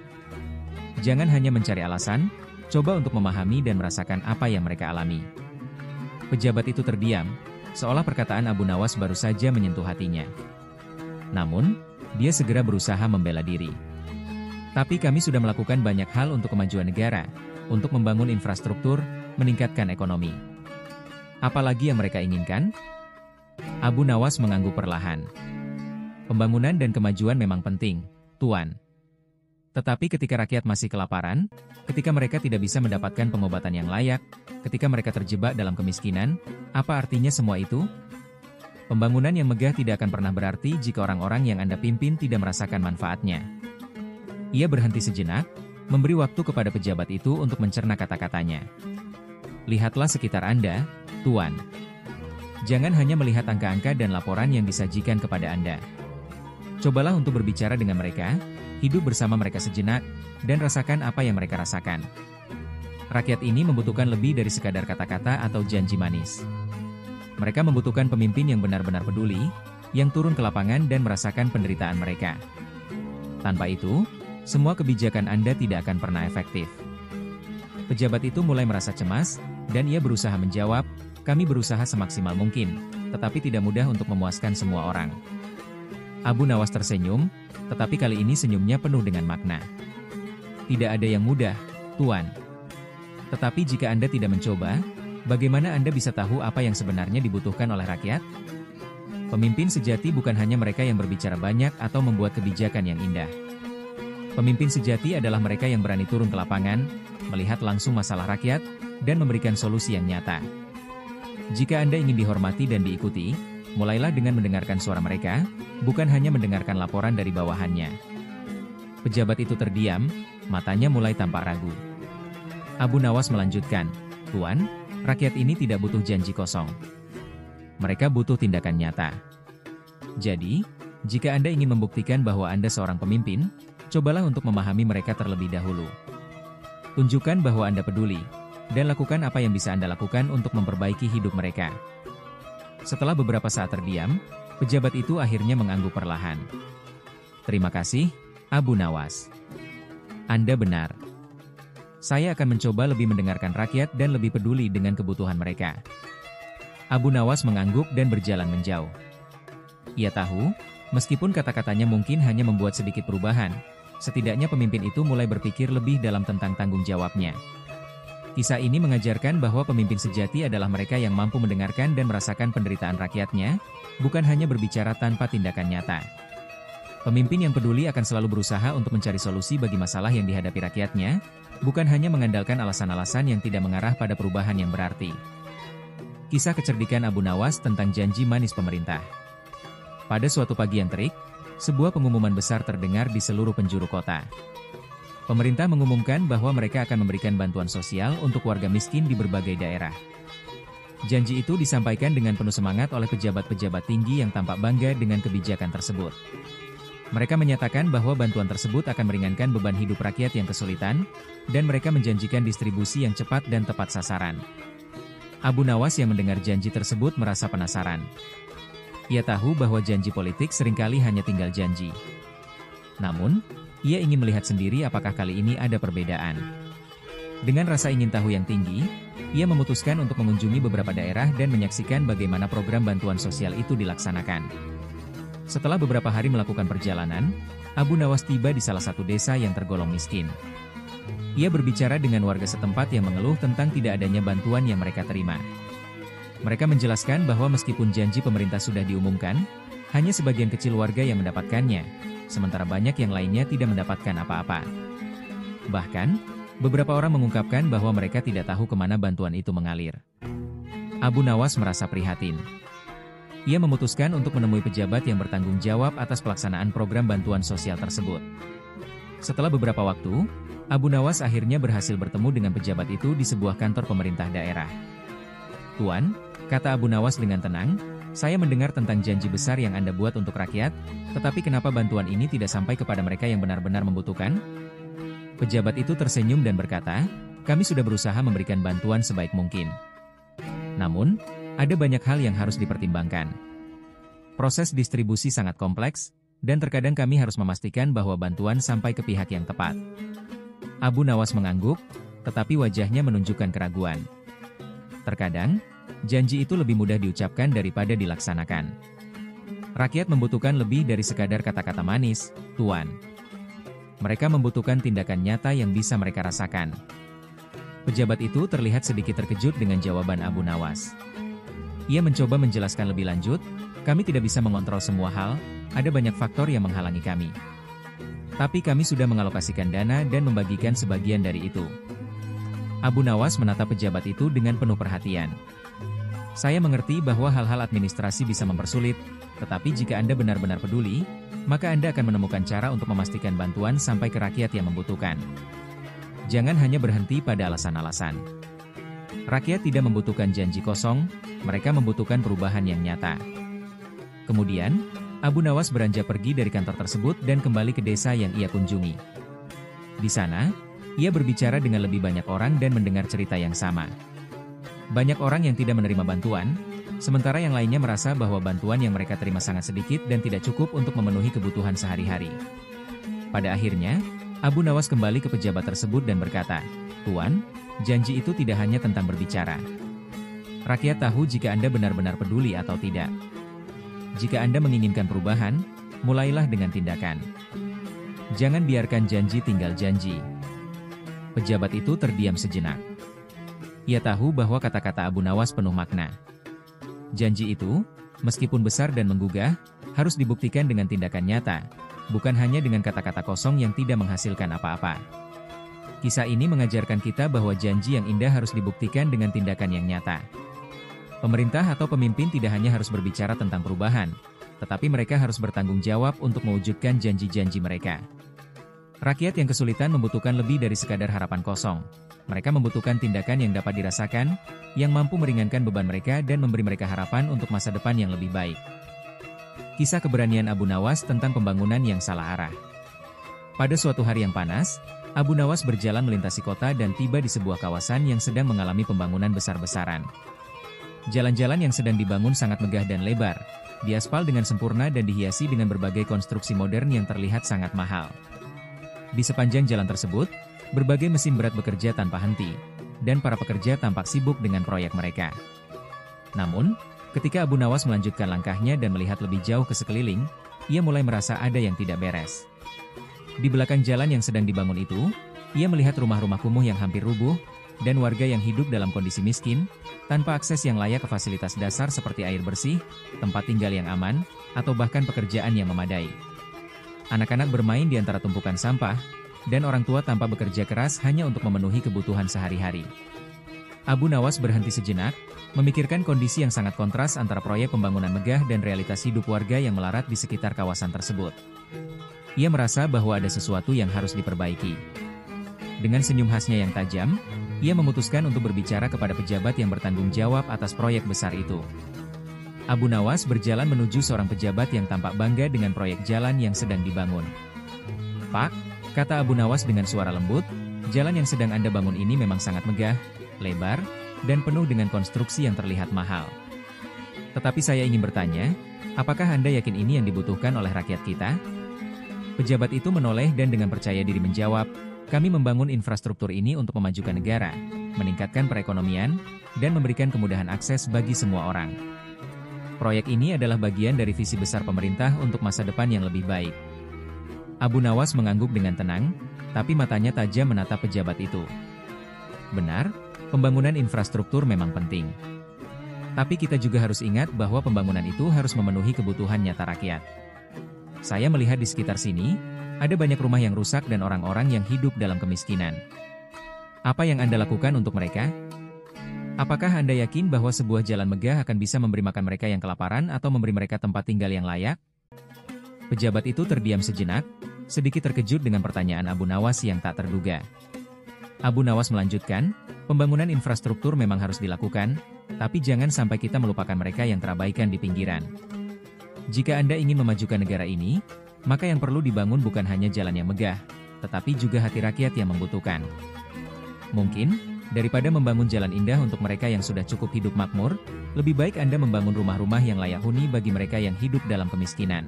Jangan hanya mencari alasan, coba untuk memahami dan merasakan apa yang mereka alami." Pejabat itu terdiam, seolah perkataan Abu Nawas baru saja menyentuh hatinya. Namun, dia segera berusaha membela diri. "Tapi kami sudah melakukan banyak hal untuk kemajuan negara, untuk membangun infrastruktur, meningkatkan ekonomi. Apalagi yang mereka inginkan?" Abu Nawas mengangguk perlahan. "Pembangunan dan kemajuan memang penting, Tuan. Tetapi ketika rakyat masih kelaparan, ketika mereka tidak bisa mendapatkan pengobatan yang layak, ketika mereka terjebak dalam kemiskinan, apa artinya semua itu? Pembangunan yang megah tidak akan pernah berarti jika orang-orang yang Anda pimpin tidak merasakan manfaatnya." Ia berhenti sejenak, memberi waktu kepada pejabat itu untuk mencerna kata-katanya. "Lihatlah sekitar Anda, Tuan. Jangan hanya melihat angka-angka dan laporan yang disajikan kepada Anda. Cobalah untuk berbicara dengan mereka, hidup bersama mereka sejenak, dan rasakan apa yang mereka rasakan. Rakyat ini membutuhkan lebih dari sekadar kata-kata atau janji manis. Mereka membutuhkan pemimpin yang benar-benar peduli, yang turun ke lapangan dan merasakan penderitaan mereka. Tanpa itu, semua kebijakan Anda tidak akan pernah efektif." Pejabat itu mulai merasa cemas, dan ia berusaha menjawab, "Kami berusaha semaksimal mungkin, tetapi tidak mudah untuk memuaskan semua orang." Abu Nawas tersenyum, tetapi kali ini senyumnya penuh dengan makna. "Tidak ada yang mudah, Tuan. Tetapi jika Anda tidak mencoba, bagaimana Anda bisa tahu apa yang sebenarnya dibutuhkan oleh rakyat? Pemimpin sejati bukan hanya mereka yang berbicara banyak atau membuat kebijakan yang indah. Pemimpin sejati adalah mereka yang berani turun ke lapangan, melihat langsung masalah rakyat, dan memberikan solusi yang nyata. Jika Anda ingin dihormati dan diikuti, mulailah dengan mendengarkan suara mereka, bukan hanya mendengarkan laporan dari bawahannya." Pejabat itu terdiam, matanya mulai tampak ragu. Abu Nawas melanjutkan, "Tuan, rakyat ini tidak butuh janji kosong. Mereka butuh tindakan nyata. Jadi, jika Anda ingin membuktikan bahwa Anda seorang pemimpin, cobalah untuk memahami mereka terlebih dahulu. Tunjukkan bahwa Anda peduli, dan lakukan apa yang bisa Anda lakukan untuk memperbaiki hidup mereka." Setelah beberapa saat terdiam, pejabat itu akhirnya mengangguk perlahan. "Terima kasih, Abu Nawas. Anda benar. Saya akan mencoba lebih mendengarkan rakyat dan lebih peduli dengan kebutuhan mereka." Abu Nawas mengangguk dan berjalan menjauh. Ia tahu, meskipun kata-katanya mungkin hanya membuat sedikit perubahan, setidaknya pemimpin itu mulai berpikir lebih dalam tentang tanggung jawabnya. Kisah ini mengajarkan bahwa pemimpin sejati adalah mereka yang mampu mendengarkan dan merasakan penderitaan rakyatnya, bukan hanya berbicara tanpa tindakan nyata. Pemimpin yang peduli akan selalu berusaha untuk mencari solusi bagi masalah yang dihadapi rakyatnya, bukan hanya mengandalkan alasan-alasan yang tidak mengarah pada perubahan yang berarti. Kisah kecerdikan Abu Nawas tentang janji manis pemerintah. Pada suatu pagi yang terik, sebuah pengumuman besar terdengar di seluruh penjuru kota. Pemerintah mengumumkan bahwa mereka akan memberikan bantuan sosial untuk warga miskin di berbagai daerah. Janji itu disampaikan dengan penuh semangat oleh pejabat-pejabat tinggi yang tampak bangga dengan kebijakan tersebut. Mereka menyatakan bahwa bantuan tersebut akan meringankan beban hidup rakyat yang kesulitan, dan mereka menjanjikan distribusi yang cepat dan tepat sasaran. Abu Nawas yang mendengar janji tersebut merasa penasaran. Ia tahu bahwa janji politik seringkali hanya tinggal janji. Namun, ia ingin melihat sendiri apakah kali ini ada perbedaan. Dengan rasa ingin tahu yang tinggi, ia memutuskan untuk mengunjungi beberapa daerah dan menyaksikan bagaimana program bantuan sosial itu dilaksanakan. Setelah beberapa hari melakukan perjalanan, Abu Nawas tiba di salah satu desa yang tergolong miskin. Ia berbicara dengan warga setempat yang mengeluh tentang tidak adanya bantuan yang mereka terima. Mereka menjelaskan bahwa meskipun janji pemerintah sudah diumumkan, hanya sebagian kecil warga yang mendapatkannya, sementara banyak yang lainnya tidak mendapatkan apa-apa. Bahkan, beberapa orang mengungkapkan bahwa mereka tidak tahu kemana bantuan itu mengalir. Abu Nawas merasa prihatin. Ia memutuskan untuk menemui pejabat yang bertanggung jawab atas pelaksanaan program bantuan sosial tersebut. Setelah beberapa waktu, Abu Nawas akhirnya berhasil bertemu dengan pejabat itu di sebuah kantor pemerintah daerah. "Tuan," kata Abu Nawas dengan tenang, "saya mendengar tentang janji besar yang Anda buat untuk rakyat, tetapi kenapa bantuan ini tidak sampai kepada mereka yang benar-benar membutuhkan?" Pejabat itu tersenyum dan berkata, "Kami sudah berusaha memberikan bantuan sebaik mungkin. Namun, ada banyak hal yang harus dipertimbangkan. Proses distribusi sangat kompleks, dan terkadang kami harus memastikan bahwa bantuan sampai ke pihak yang tepat." Abu Nawas mengangguk, tetapi wajahnya menunjukkan keraguan. Terkadang, janji itu lebih mudah diucapkan daripada dilaksanakan. Rakyat membutuhkan lebih dari sekadar kata-kata manis, Tuan. Mereka membutuhkan tindakan nyata yang bisa mereka rasakan. Pejabat itu terlihat sedikit terkejut dengan jawaban Abu Nawas. Ia mencoba menjelaskan lebih lanjut, "Kami tidak bisa mengontrol semua hal, ada banyak faktor yang menghalangi kami. Tapi kami sudah mengalokasikan dana dan membagikan sebagian dari itu." Abu Nawas menatap pejabat itu dengan penuh perhatian. "Saya mengerti bahwa hal-hal administrasi bisa mempersulit, tetapi jika Anda benar-benar peduli, maka Anda akan menemukan cara untuk memastikan bantuan sampai ke rakyat yang membutuhkan. Jangan hanya berhenti pada alasan-alasan. Rakyat tidak membutuhkan janji kosong, mereka membutuhkan perubahan yang nyata." Kemudian, Abu Nawas beranjak pergi dari kantor tersebut dan kembali ke desa yang ia kunjungi. Di sana, ia berbicara dengan lebih banyak orang dan mendengar cerita yang sama. Banyak orang yang tidak menerima bantuan, sementara yang lainnya merasa bahwa bantuan yang mereka terima sangat sedikit dan tidak cukup untuk memenuhi kebutuhan sehari-hari. Pada akhirnya, Abu Nawas kembali ke pejabat tersebut dan berkata, "Tuan, janji itu tidak hanya tentang berbicara. Rakyat tahu jika Anda benar-benar peduli atau tidak. Jika Anda menginginkan perubahan, mulailah dengan tindakan. Jangan biarkan janji tinggal janji." Pejabat itu terdiam sejenak. Ia tahu bahwa kata-kata Abu Nawas penuh makna. Janji itu, meskipun besar dan menggugah, harus dibuktikan dengan tindakan nyata, bukan hanya dengan kata-kata kosong yang tidak menghasilkan apa-apa. Kisah ini mengajarkan kita bahwa janji yang indah harus dibuktikan dengan tindakan yang nyata. Pemerintah atau pemimpin tidak hanya harus berbicara tentang perubahan, tetapi mereka harus bertanggung jawab untuk mewujudkan janji-janji mereka. Rakyat yang kesulitan membutuhkan lebih dari sekadar harapan kosong. Mereka membutuhkan tindakan yang dapat dirasakan, yang mampu meringankan beban mereka dan memberi mereka harapan untuk masa depan yang lebih baik. Kisah keberanian Abu Nawas tentang pembangunan yang salah arah. Pada suatu hari yang panas, Abu Nawas berjalan melintasi kota dan tiba di sebuah kawasan yang sedang mengalami pembangunan besar-besaran. Jalan-jalan yang sedang dibangun sangat megah dan lebar, diaspal dengan sempurna dan dihiasi dengan berbagai konstruksi modern yang terlihat sangat mahal. Di sepanjang jalan tersebut, berbagai mesin berat bekerja tanpa henti, dan para pekerja tampak sibuk dengan proyek mereka. Namun, ketika Abu Nawas melanjutkan langkahnya dan melihat lebih jauh ke sekeliling, ia mulai merasa ada yang tidak beres. Di belakang jalan yang sedang dibangun itu, ia melihat rumah-rumah kumuh yang hampir rubuh, dan warga yang hidup dalam kondisi miskin, tanpa akses yang layak ke fasilitas dasar seperti air bersih, tempat tinggal yang aman, atau bahkan pekerjaan yang memadai. Anak-anak bermain di antara tumpukan sampah, dan orang tua tanpa bekerja keras hanya untuk memenuhi kebutuhan sehari-hari. Abu Nawas berhenti sejenak, memikirkan kondisi yang sangat kontras antara proyek pembangunan megah dan realitas hidup warga yang melarat di sekitar kawasan tersebut. Ia merasa bahwa ada sesuatu yang harus diperbaiki. Dengan senyum khasnya yang tajam, ia memutuskan untuk berbicara kepada pejabat yang bertanggung jawab atas proyek besar itu. Abu Nawas berjalan menuju seorang pejabat yang tampak bangga dengan proyek jalan yang sedang dibangun. "Pak," kata Abu Nawas dengan suara lembut, "jalan yang sedang Anda bangun ini memang sangat megah, lebar, dan penuh dengan konstruksi yang terlihat mahal. Tetapi saya ingin bertanya, apakah Anda yakin ini yang dibutuhkan oleh rakyat kita?" Pejabat itu menoleh dan dengan percaya diri menjawab, "Kami membangun infrastruktur ini untuk memajukan negara, meningkatkan perekonomian, dan memberikan kemudahan akses bagi semua orang. Proyek ini adalah bagian dari visi besar pemerintah untuk masa depan yang lebih baik." Abu Nawas mengangguk dengan tenang, tapi matanya tajam menatap pejabat itu. Benar, pembangunan infrastruktur memang penting. Tapi kita juga harus ingat bahwa pembangunan itu harus memenuhi kebutuhan nyata rakyat. Saya melihat di sekitar sini, ada banyak rumah yang rusak dan orang-orang yang hidup dalam kemiskinan. Apa yang Anda lakukan untuk mereka? Apakah Anda yakin bahwa sebuah jalan megah akan bisa memberi makan mereka yang kelaparan atau memberi mereka tempat tinggal yang layak? Pejabat itu terdiam sejenak, sedikit terkejut dengan pertanyaan Abu Nawas yang tak terduga. Abu Nawas melanjutkan, "Pembangunan infrastruktur memang harus dilakukan, tapi jangan sampai kita melupakan mereka yang terabaikan di pinggiran. Jika Anda ingin memajukan negara ini, maka yang perlu dibangun bukan hanya jalan yang megah, tetapi juga hati rakyat yang membutuhkan. Mungkin, daripada membangun jalan indah untuk mereka yang sudah cukup hidup makmur, lebih baik Anda membangun rumah-rumah yang layak huni bagi mereka yang hidup dalam kemiskinan."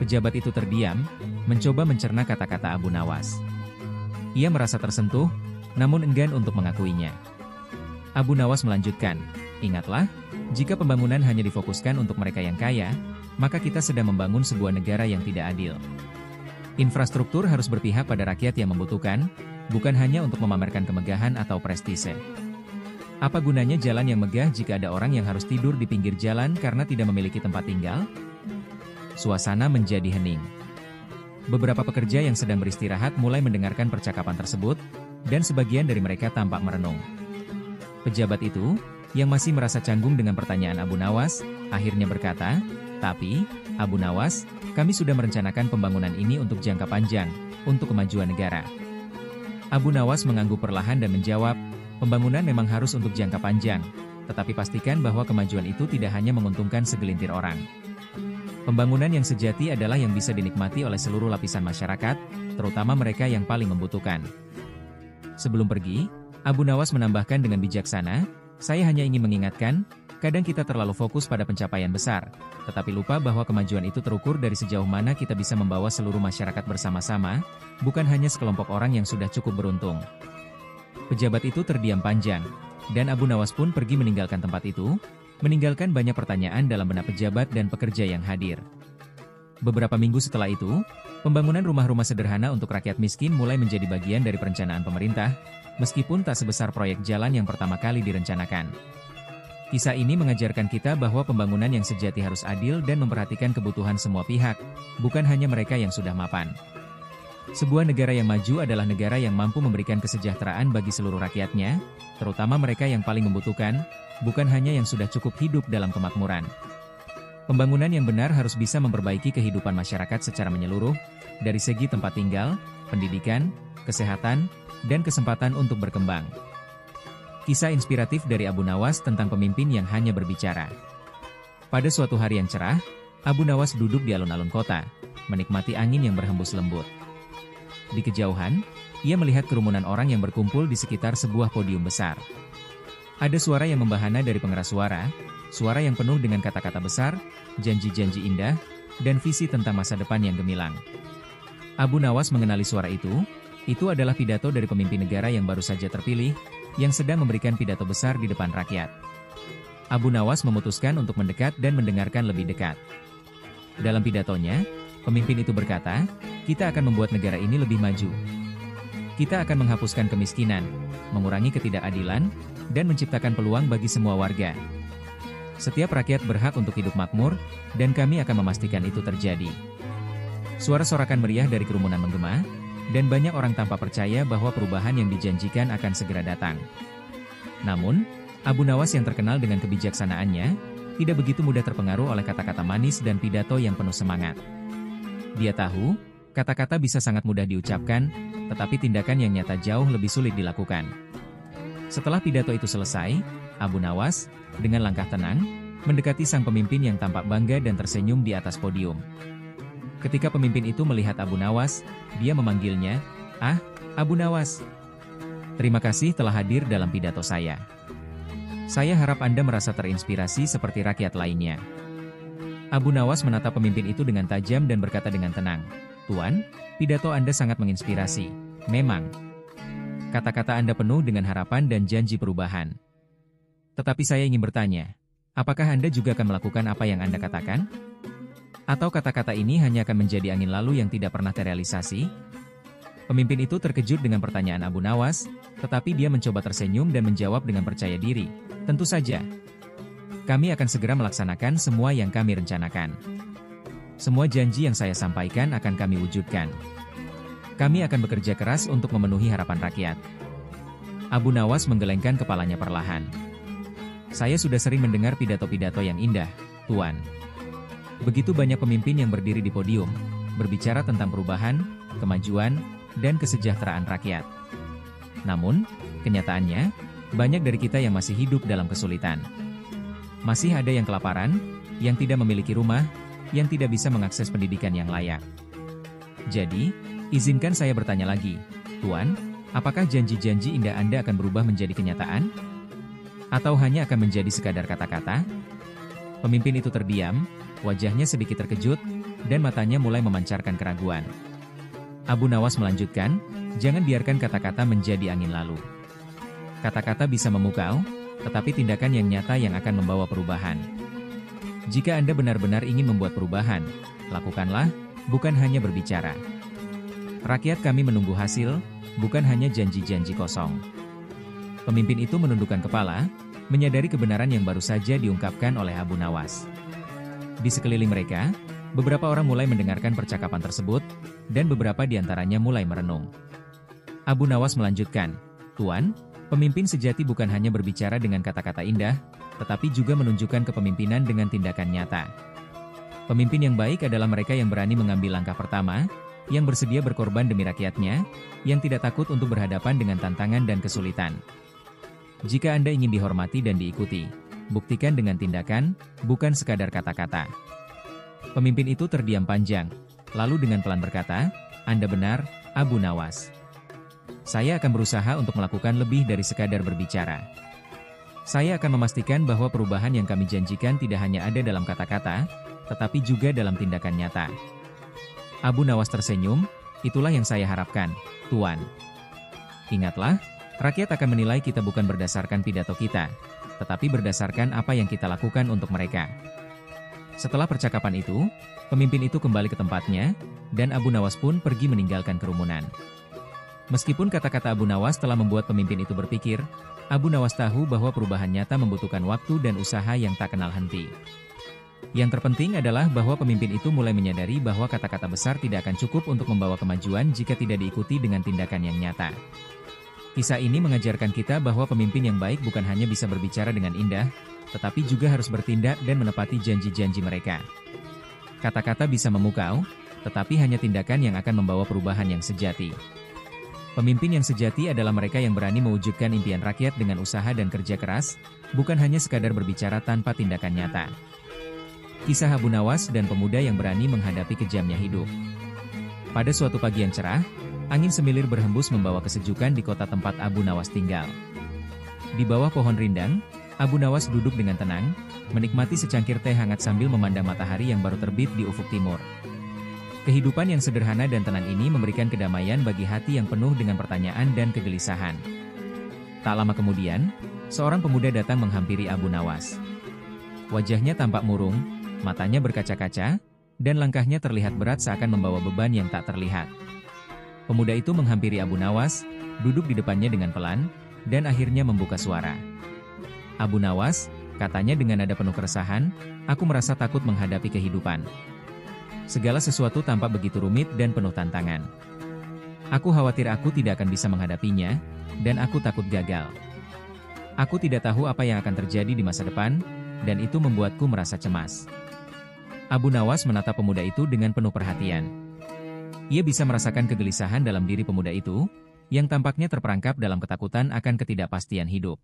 Pejabat itu terdiam, mencoba mencerna kata-kata Abu Nawas. Ia merasa tersentuh, namun enggan untuk mengakuinya. Abu Nawas melanjutkan, "Ingatlah, jika pembangunan hanya difokuskan untuk mereka yang kaya, maka kita sedang membangun sebuah negara yang tidak adil. Infrastruktur harus berpihak pada rakyat yang membutuhkan, bukan hanya untuk memamerkan kemegahan atau prestise. Apa gunanya jalan yang megah jika ada orang yang harus tidur di pinggir jalan karena tidak memiliki tempat tinggal?" Suasana menjadi hening. Beberapa pekerja yang sedang beristirahat mulai mendengarkan percakapan tersebut, dan sebagian dari mereka tampak merenung. Pejabat itu, yang masih merasa canggung dengan pertanyaan Abu Nawas, akhirnya berkata, "Tapi, Abu Nawas, kami sudah merencanakan pembangunan ini untuk jangka panjang, untuk kemajuan negara." Abu Nawas mengangguk perlahan dan menjawab, "Pembangunan memang harus untuk jangka panjang, tetapi pastikan bahwa kemajuan itu tidak hanya menguntungkan segelintir orang. Pembangunan yang sejati adalah yang bisa dinikmati oleh seluruh lapisan masyarakat, terutama mereka yang paling membutuhkan." Sebelum pergi, Abu Nawas menambahkan dengan bijaksana, "Saya hanya ingin mengingatkan, kadang kita terlalu fokus pada pencapaian besar, tetapi lupa bahwa kemajuan itu terukur dari sejauh mana kita bisa membawa seluruh masyarakat bersama-sama, bukan hanya sekelompok orang yang sudah cukup beruntung." Pejabat itu terdiam panjang, dan Abu Nawas pun pergi meninggalkan tempat itu, meninggalkan banyak pertanyaan dalam benak pejabat dan pekerja yang hadir. Beberapa minggu setelah itu, pembangunan rumah-rumah sederhana untuk rakyat miskin mulai menjadi bagian dari perencanaan pemerintah, meskipun tak sebesar proyek jalan yang pertama kali direncanakan. Kisah ini mengajarkan kita bahwa pembangunan yang sejati harus adil dan memperhatikan kebutuhan semua pihak, bukan hanya mereka yang sudah mapan. Sebuah negara yang maju adalah negara yang mampu memberikan kesejahteraan bagi seluruh rakyatnya, terutama mereka yang paling membutuhkan, bukan hanya yang sudah cukup hidup dalam kemakmuran. Pembangunan yang benar harus bisa memperbaiki kehidupan masyarakat secara menyeluruh, dari segi tempat tinggal, pendidikan, kesehatan, dan kesempatan untuk berkembang. Kisah inspiratif dari Abu Nawas tentang pemimpin yang hanya berbicara. Pada suatu hari yang cerah, Abu Nawas duduk di alun-alun kota, menikmati angin yang berhembus lembut. Di kejauhan, ia melihat kerumunan orang yang berkumpul di sekitar sebuah podium besar. Ada suara yang membahana dari pengeras suara, suara yang penuh dengan kata-kata besar, janji-janji indah, dan visi tentang masa depan yang gemilang. Abu Nawas mengenali suara itu adalah pidato dari pemimpin negara yang baru saja terpilih, yang sedang memberikan pidato besar di depan rakyat. Abu Nawas memutuskan untuk mendekat dan mendengarkan lebih dekat. Dalam pidatonya, pemimpin itu berkata, "Kita akan membuat negara ini lebih maju. Kita akan menghapuskan kemiskinan, mengurangi ketidakadilan, dan menciptakan peluang bagi semua warga. Setiap rakyat berhak untuk hidup makmur, dan kami akan memastikan itu terjadi." Suara sorakan meriah dari kerumunan menggema, dan banyak orang tanpa percaya bahwa perubahan yang dijanjikan akan segera datang. Namun, Abu Nawas yang terkenal dengan kebijaksanaannya, tidak begitu mudah terpengaruh oleh kata-kata manis dan pidato yang penuh semangat. Dia tahu, kata-kata bisa sangat mudah diucapkan, tetapi tindakan yang nyata jauh lebih sulit dilakukan. Setelah pidato itu selesai, Abu Nawas, dengan langkah tenang, mendekati sang pemimpin yang tampak bangga dan tersenyum di atas podium. Ketika pemimpin itu melihat Abu Nawas, dia memanggilnya, "Ah, Abu Nawas. Terima kasih telah hadir dalam pidato saya. Saya harap Anda merasa terinspirasi seperti rakyat lainnya." Abu Nawas menatap pemimpin itu dengan tajam dan berkata dengan tenang, "Tuan, pidato Anda sangat menginspirasi. Memang, kata-kata Anda penuh dengan harapan dan janji perubahan. Tetapi saya ingin bertanya, apakah Anda juga akan melakukan apa yang Anda katakan? Atau kata-kata ini hanya akan menjadi angin lalu yang tidak pernah terrealisasi?" Pemimpin itu terkejut dengan pertanyaan Abu Nawas, tetapi dia mencoba tersenyum dan menjawab dengan percaya diri, "Tentu saja. Kami akan segera melaksanakan semua yang kami rencanakan. Semua janji yang saya sampaikan akan kami wujudkan. Kami akan bekerja keras untuk memenuhi harapan rakyat." Abu Nawas menggelengkan kepalanya perlahan. "Saya sudah sering mendengar pidato-pidato yang indah, Tuan. Begitu banyak pemimpin yang berdiri di podium, berbicara tentang perubahan, kemajuan, dan kesejahteraan rakyat. Namun, kenyataannya, banyak dari kita yang masih hidup dalam kesulitan. Masih ada yang kelaparan, yang tidak memiliki rumah, yang tidak bisa mengakses pendidikan yang layak. Jadi, izinkan saya bertanya lagi, Tuan, apakah janji-janji indah Anda akan berubah menjadi kenyataan? Atau hanya akan menjadi sekadar kata-kata?" Pemimpin itu terdiam, wajahnya sedikit terkejut, dan matanya mulai memancarkan keraguan. Abu Nawas melanjutkan, "Jangan biarkan kata-kata menjadi angin lalu. Kata-kata bisa memukau, tetapi tindakan yang nyata yang akan membawa perubahan. Jika Anda benar-benar ingin membuat perubahan, lakukanlah, bukan hanya berbicara. Rakyat kami menunggu hasil, bukan hanya janji-janji kosong." Pemimpin itu menundukkan kepala, menyadari kebenaran yang baru saja diungkapkan oleh Abu Nawas. Di sekeliling mereka, beberapa orang mulai mendengarkan percakapan tersebut, dan beberapa di antaranya mulai merenung. Abu Nawas melanjutkan, "Tuan, pemimpin sejati bukan hanya berbicara dengan kata-kata indah, tetapi juga menunjukkan kepemimpinan dengan tindakan nyata. Pemimpin yang baik adalah mereka yang berani mengambil langkah pertama, yang bersedia berkorban demi rakyatnya, yang tidak takut untuk berhadapan dengan tantangan dan kesulitan. Jika Anda ingin dihormati dan diikuti, buktikan dengan tindakan, bukan sekadar kata-kata." Pemimpin itu terdiam panjang, lalu dengan pelan berkata, "Anda benar, Abu Nawas. Saya akan berusaha untuk melakukan lebih dari sekadar berbicara. Saya akan memastikan bahwa perubahan yang kami janjikan tidak hanya ada dalam kata-kata, tetapi juga dalam tindakan nyata." Abu Nawas tersenyum, "Itulah yang saya harapkan, Tuan. Ingatlah, rakyat akan menilai kita bukan berdasarkan pidato kita, tetapi berdasarkan apa yang kita lakukan untuk mereka." Setelah percakapan itu, pemimpin itu kembali ke tempatnya, dan Abu Nawas pun pergi meninggalkan kerumunan. Meskipun kata-kata Abu Nawas telah membuat pemimpin itu berpikir, Abu Nawas tahu bahwa perubahan nyata membutuhkan waktu dan usaha yang tak kenal henti. Yang terpenting adalah bahwa pemimpin itu mulai menyadari bahwa kata-kata besar tidak akan cukup untuk membawa kemajuan jika tidak diikuti dengan tindakan yang nyata. Kisah ini mengajarkan kita bahwa pemimpin yang baik bukan hanya bisa berbicara dengan indah, tetapi juga harus bertindak dan menepati janji-janji mereka. Kata-kata bisa memukau, tetapi hanya tindakan yang akan membawa perubahan yang sejati. Pemimpin yang sejati adalah mereka yang berani mewujudkan impian rakyat dengan usaha dan kerja keras, bukan hanya sekadar berbicara tanpa tindakan nyata. Kisah Abu Nawas dan pemuda yang berani menghadapi kejamnya hidup. Pada suatu pagi yang cerah, angin semilir berhembus membawa kesejukan di kota tempat Abu Nawas tinggal. Di bawah pohon rindang, Abu Nawas duduk dengan tenang, menikmati secangkir teh hangat sambil memandang matahari yang baru terbit di ufuk timur. Kehidupan yang sederhana dan tenang ini memberikan kedamaian bagi hati yang penuh dengan pertanyaan dan kegelisahan. Tak lama kemudian, seorang pemuda datang menghampiri Abu Nawas. Wajahnya tampak murung, matanya berkaca-kaca, dan langkahnya terlihat berat seakan membawa beban yang tak terlihat. Pemuda itu menghampiri Abu Nawas, duduk di depannya dengan pelan, dan akhirnya membuka suara. "Abu Nawas," katanya dengan nada penuh keresahan, "aku merasa takut menghadapi kehidupan. Segala sesuatu tampak begitu rumit dan penuh tantangan. Aku khawatir aku tidak akan bisa menghadapinya, dan aku takut gagal. Aku tidak tahu apa yang akan terjadi di masa depan, dan itu membuatku merasa cemas." Abu Nawas menatap pemuda itu dengan penuh perhatian. Ia bisa merasakan kegelisahan dalam diri pemuda itu, yang tampaknya terperangkap dalam ketakutan akan ketidakpastian hidup.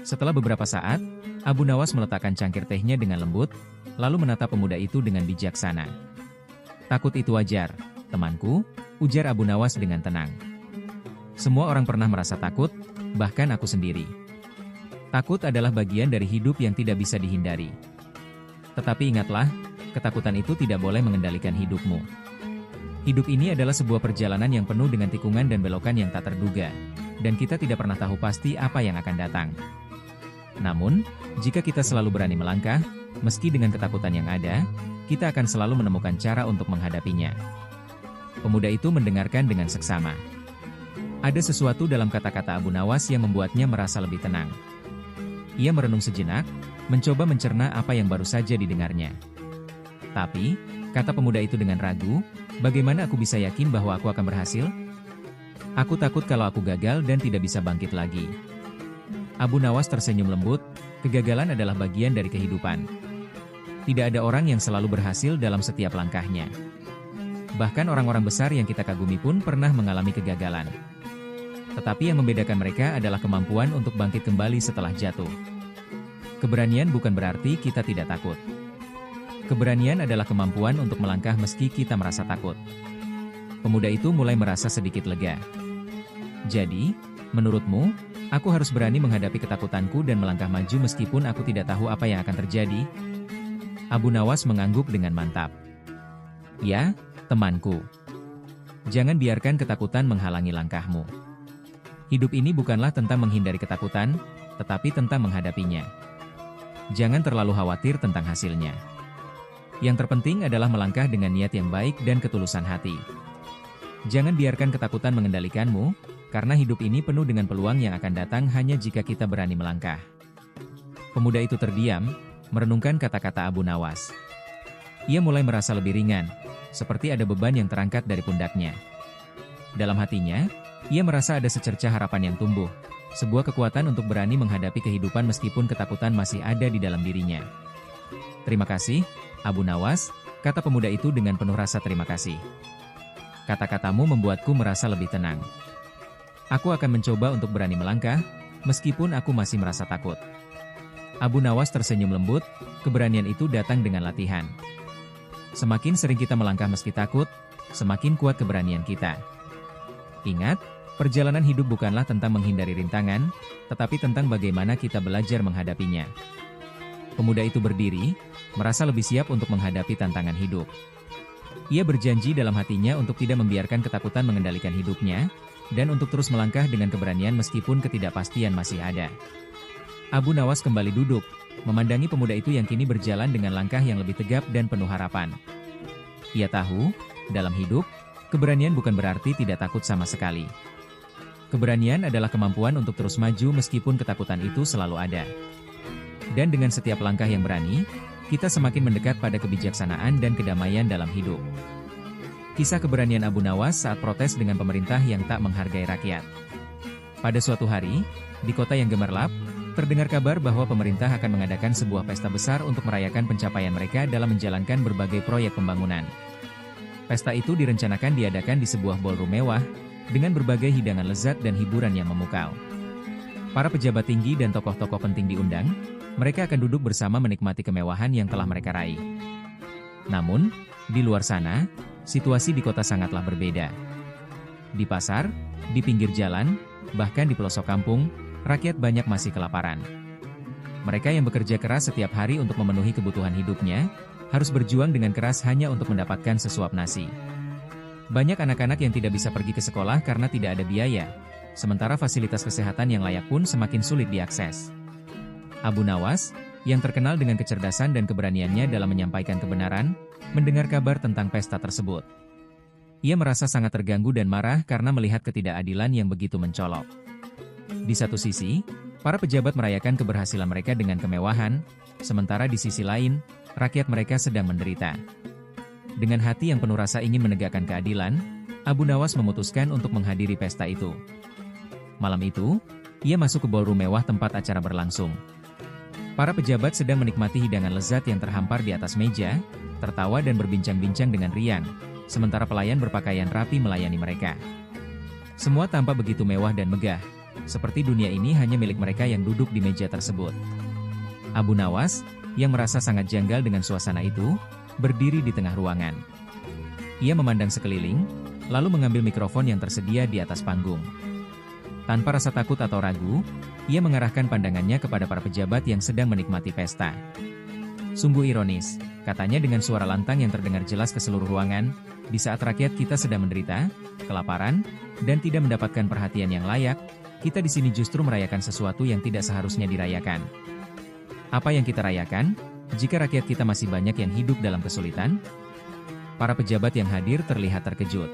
Setelah beberapa saat, Abu Nawas meletakkan cangkir tehnya dengan lembut, lalu menatap pemuda itu dengan bijaksana. "Takut itu wajar, temanku," ujar Abu Nawas dengan tenang. "Semua orang pernah merasa takut, bahkan aku sendiri. Takut adalah bagian dari hidup yang tidak bisa dihindari. Tetapi ingatlah, ketakutan itu tidak boleh mengendalikan hidupmu. Hidup ini adalah sebuah perjalanan yang penuh dengan tikungan dan belokan yang tak terduga, dan kita tidak pernah tahu pasti apa yang akan datang. Namun, jika kita selalu berani melangkah, meski dengan ketakutan yang ada, kita akan selalu menemukan cara untuk menghadapinya." Pemuda itu mendengarkan dengan seksama. Ada sesuatu dalam kata-kata Abu Nawas yang membuatnya merasa lebih tenang. Ia merenung sejenak, mencoba mencerna apa yang baru saja didengarnya. "Tapi," kata pemuda itu dengan ragu, "bagaimana aku bisa yakin bahwa aku akan berhasil? Aku takut kalau aku gagal dan tidak bisa bangkit lagi." Abu Nawas tersenyum lembut, kegagalan adalah bagian dari kehidupan. Tidak ada orang yang selalu berhasil dalam setiap langkahnya. Bahkan orang-orang besar yang kita kagumi pun pernah mengalami kegagalan. Tetapi yang membedakan mereka adalah kemampuan untuk bangkit kembali setelah jatuh. Keberanian bukan berarti kita tidak takut. Keberanian adalah kemampuan untuk melangkah meski kita merasa takut. Pemuda itu mulai merasa sedikit lega. "Jadi, menurutmu, aku harus berani menghadapi ketakutanku dan melangkah maju meskipun aku tidak tahu apa yang akan terjadi?" Abu Nawas mengangguk dengan mantap. "Ya, temanku. Jangan biarkan ketakutan menghalangi langkahmu. Hidup ini bukanlah tentang menghindari ketakutan, tetapi tentang menghadapinya. Jangan terlalu khawatir tentang hasilnya. Yang terpenting adalah melangkah dengan niat yang baik dan ketulusan hati. Jangan biarkan ketakutan mengendalikanmu, karena hidup ini penuh dengan peluang yang akan datang hanya jika kita berani melangkah." Pemuda itu terdiam, merenungkan kata-kata Abu Nawas. Ia mulai merasa lebih ringan, seperti ada beban yang terangkat dari pundaknya. Dalam hatinya, ia merasa ada secercah harapan yang tumbuh, sebuah kekuatan untuk berani menghadapi kehidupan meskipun ketakutan masih ada di dalam dirinya. "Terima kasih, Abu Nawas," kata pemuda itu dengan penuh rasa terima kasih. "Kata-katamu membuatku merasa lebih tenang. Aku akan mencoba untuk berani melangkah, meskipun aku masih merasa takut." Abu Nawas tersenyum lembut, keberanian itu datang dengan latihan. Semakin sering kita melangkah meski takut, semakin kuat keberanian kita. Ingat, perjalanan hidup bukanlah tentang menghindari rintangan, tetapi tentang bagaimana kita belajar menghadapinya. Pemuda itu berdiri, merasa lebih siap untuk menghadapi tantangan hidup. Ia berjanji dalam hatinya untuk tidak membiarkan ketakutan mengendalikan hidupnya, dan untuk terus melangkah dengan keberanian meskipun ketidakpastian masih ada. Abu Nawas kembali duduk, memandangi pemuda itu yang kini berjalan dengan langkah yang lebih tegap dan penuh harapan. Ia tahu, dalam hidup, keberanian bukan berarti tidak takut sama sekali. Keberanian adalah kemampuan untuk terus maju meskipun ketakutan itu selalu ada. Dan dengan setiap langkah yang berani, kita semakin mendekat pada kebijaksanaan dan kedamaian dalam hidup. Kisah keberanian Abu Nawas saat protes dengan pemerintah yang tak menghargai rakyat. Pada suatu hari, di kota yang gemerlap, terdengar kabar bahwa pemerintah akan mengadakan sebuah pesta besar untuk merayakan pencapaian mereka dalam menjalankan berbagai proyek pembangunan. Pesta itu direncanakan diadakan di sebuah ballroom mewah, dengan berbagai hidangan lezat dan hiburan yang memukau. Para pejabat tinggi dan tokoh-tokoh penting diundang, mereka akan duduk bersama menikmati kemewahan yang telah mereka raih. Namun, di luar sana, situasi di kota sangatlah berbeda. Di pasar, di pinggir jalan, bahkan di pelosok kampung, rakyat banyak masih kelaparan. Mereka yang bekerja keras setiap hari untuk memenuhi kebutuhan hidupnya, harus berjuang dengan keras hanya untuk mendapatkan sesuap nasi. Banyak anak-anak yang tidak bisa pergi ke sekolah karena tidak ada biaya, sementara fasilitas kesehatan yang layak pun semakin sulit diakses. Abu Nawas, yang terkenal dengan kecerdasan dan keberaniannya dalam menyampaikan kebenaran, mendengar kabar tentang pesta tersebut. Ia merasa sangat terganggu dan marah karena melihat ketidakadilan yang begitu mencolok. Di satu sisi, para pejabat merayakan keberhasilan mereka dengan kemewahan, sementara di sisi lain, rakyat mereka sedang menderita. Dengan hati yang penuh rasa ingin menegakkan keadilan, Abu Nawas memutuskan untuk menghadiri pesta itu. Malam itu, ia masuk ke ballroom mewah tempat acara berlangsung. Para pejabat sedang menikmati hidangan lezat yang terhampar di atas meja, tertawa dan berbincang-bincang dengan riang, sementara pelayan berpakaian rapi melayani mereka. Semua tampak begitu mewah dan megah, seperti dunia ini hanya milik mereka yang duduk di meja tersebut. Abu Nawas, yang merasa sangat janggal dengan suasana itu, berdiri di tengah ruangan. Ia memandang sekeliling, lalu mengambil mikrofon yang tersedia di atas panggung. Tanpa rasa takut atau ragu, ia mengarahkan pandangannya kepada para pejabat yang sedang menikmati pesta. Sungguh ironis, katanya dengan suara lantang yang terdengar jelas ke seluruh ruangan, di saat rakyat kita sedang menderita, kelaparan, dan tidak mendapatkan perhatian yang layak, kita di sini justru merayakan sesuatu yang tidak seharusnya dirayakan. Apa yang kita rayakan, jika rakyat kita masih banyak yang hidup dalam kesulitan? Para pejabat yang hadir terlihat terkejut.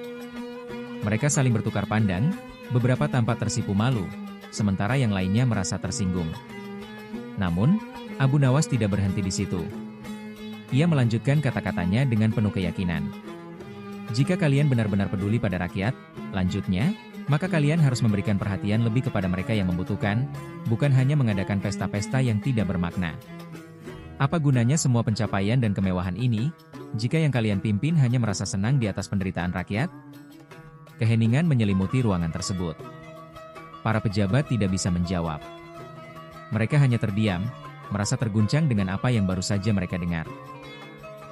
Mereka saling bertukar pandang, beberapa tampak tersipu malu, sementara yang lainnya merasa tersinggung. Namun, Abu Nawas tidak berhenti di situ. Ia melanjutkan kata-katanya dengan penuh keyakinan. Jika kalian benar-benar peduli pada rakyat, lanjutnya, maka kalian harus memberikan perhatian lebih kepada mereka yang membutuhkan, bukan hanya mengadakan pesta-pesta yang tidak bermakna. Apa gunanya semua pencapaian dan kemewahan ini, jika yang kalian pimpin hanya merasa senang di atas penderitaan rakyat? Keheningan menyelimuti ruangan tersebut. Para pejabat tidak bisa menjawab. Mereka hanya terdiam, merasa terguncang dengan apa yang baru saja mereka dengar.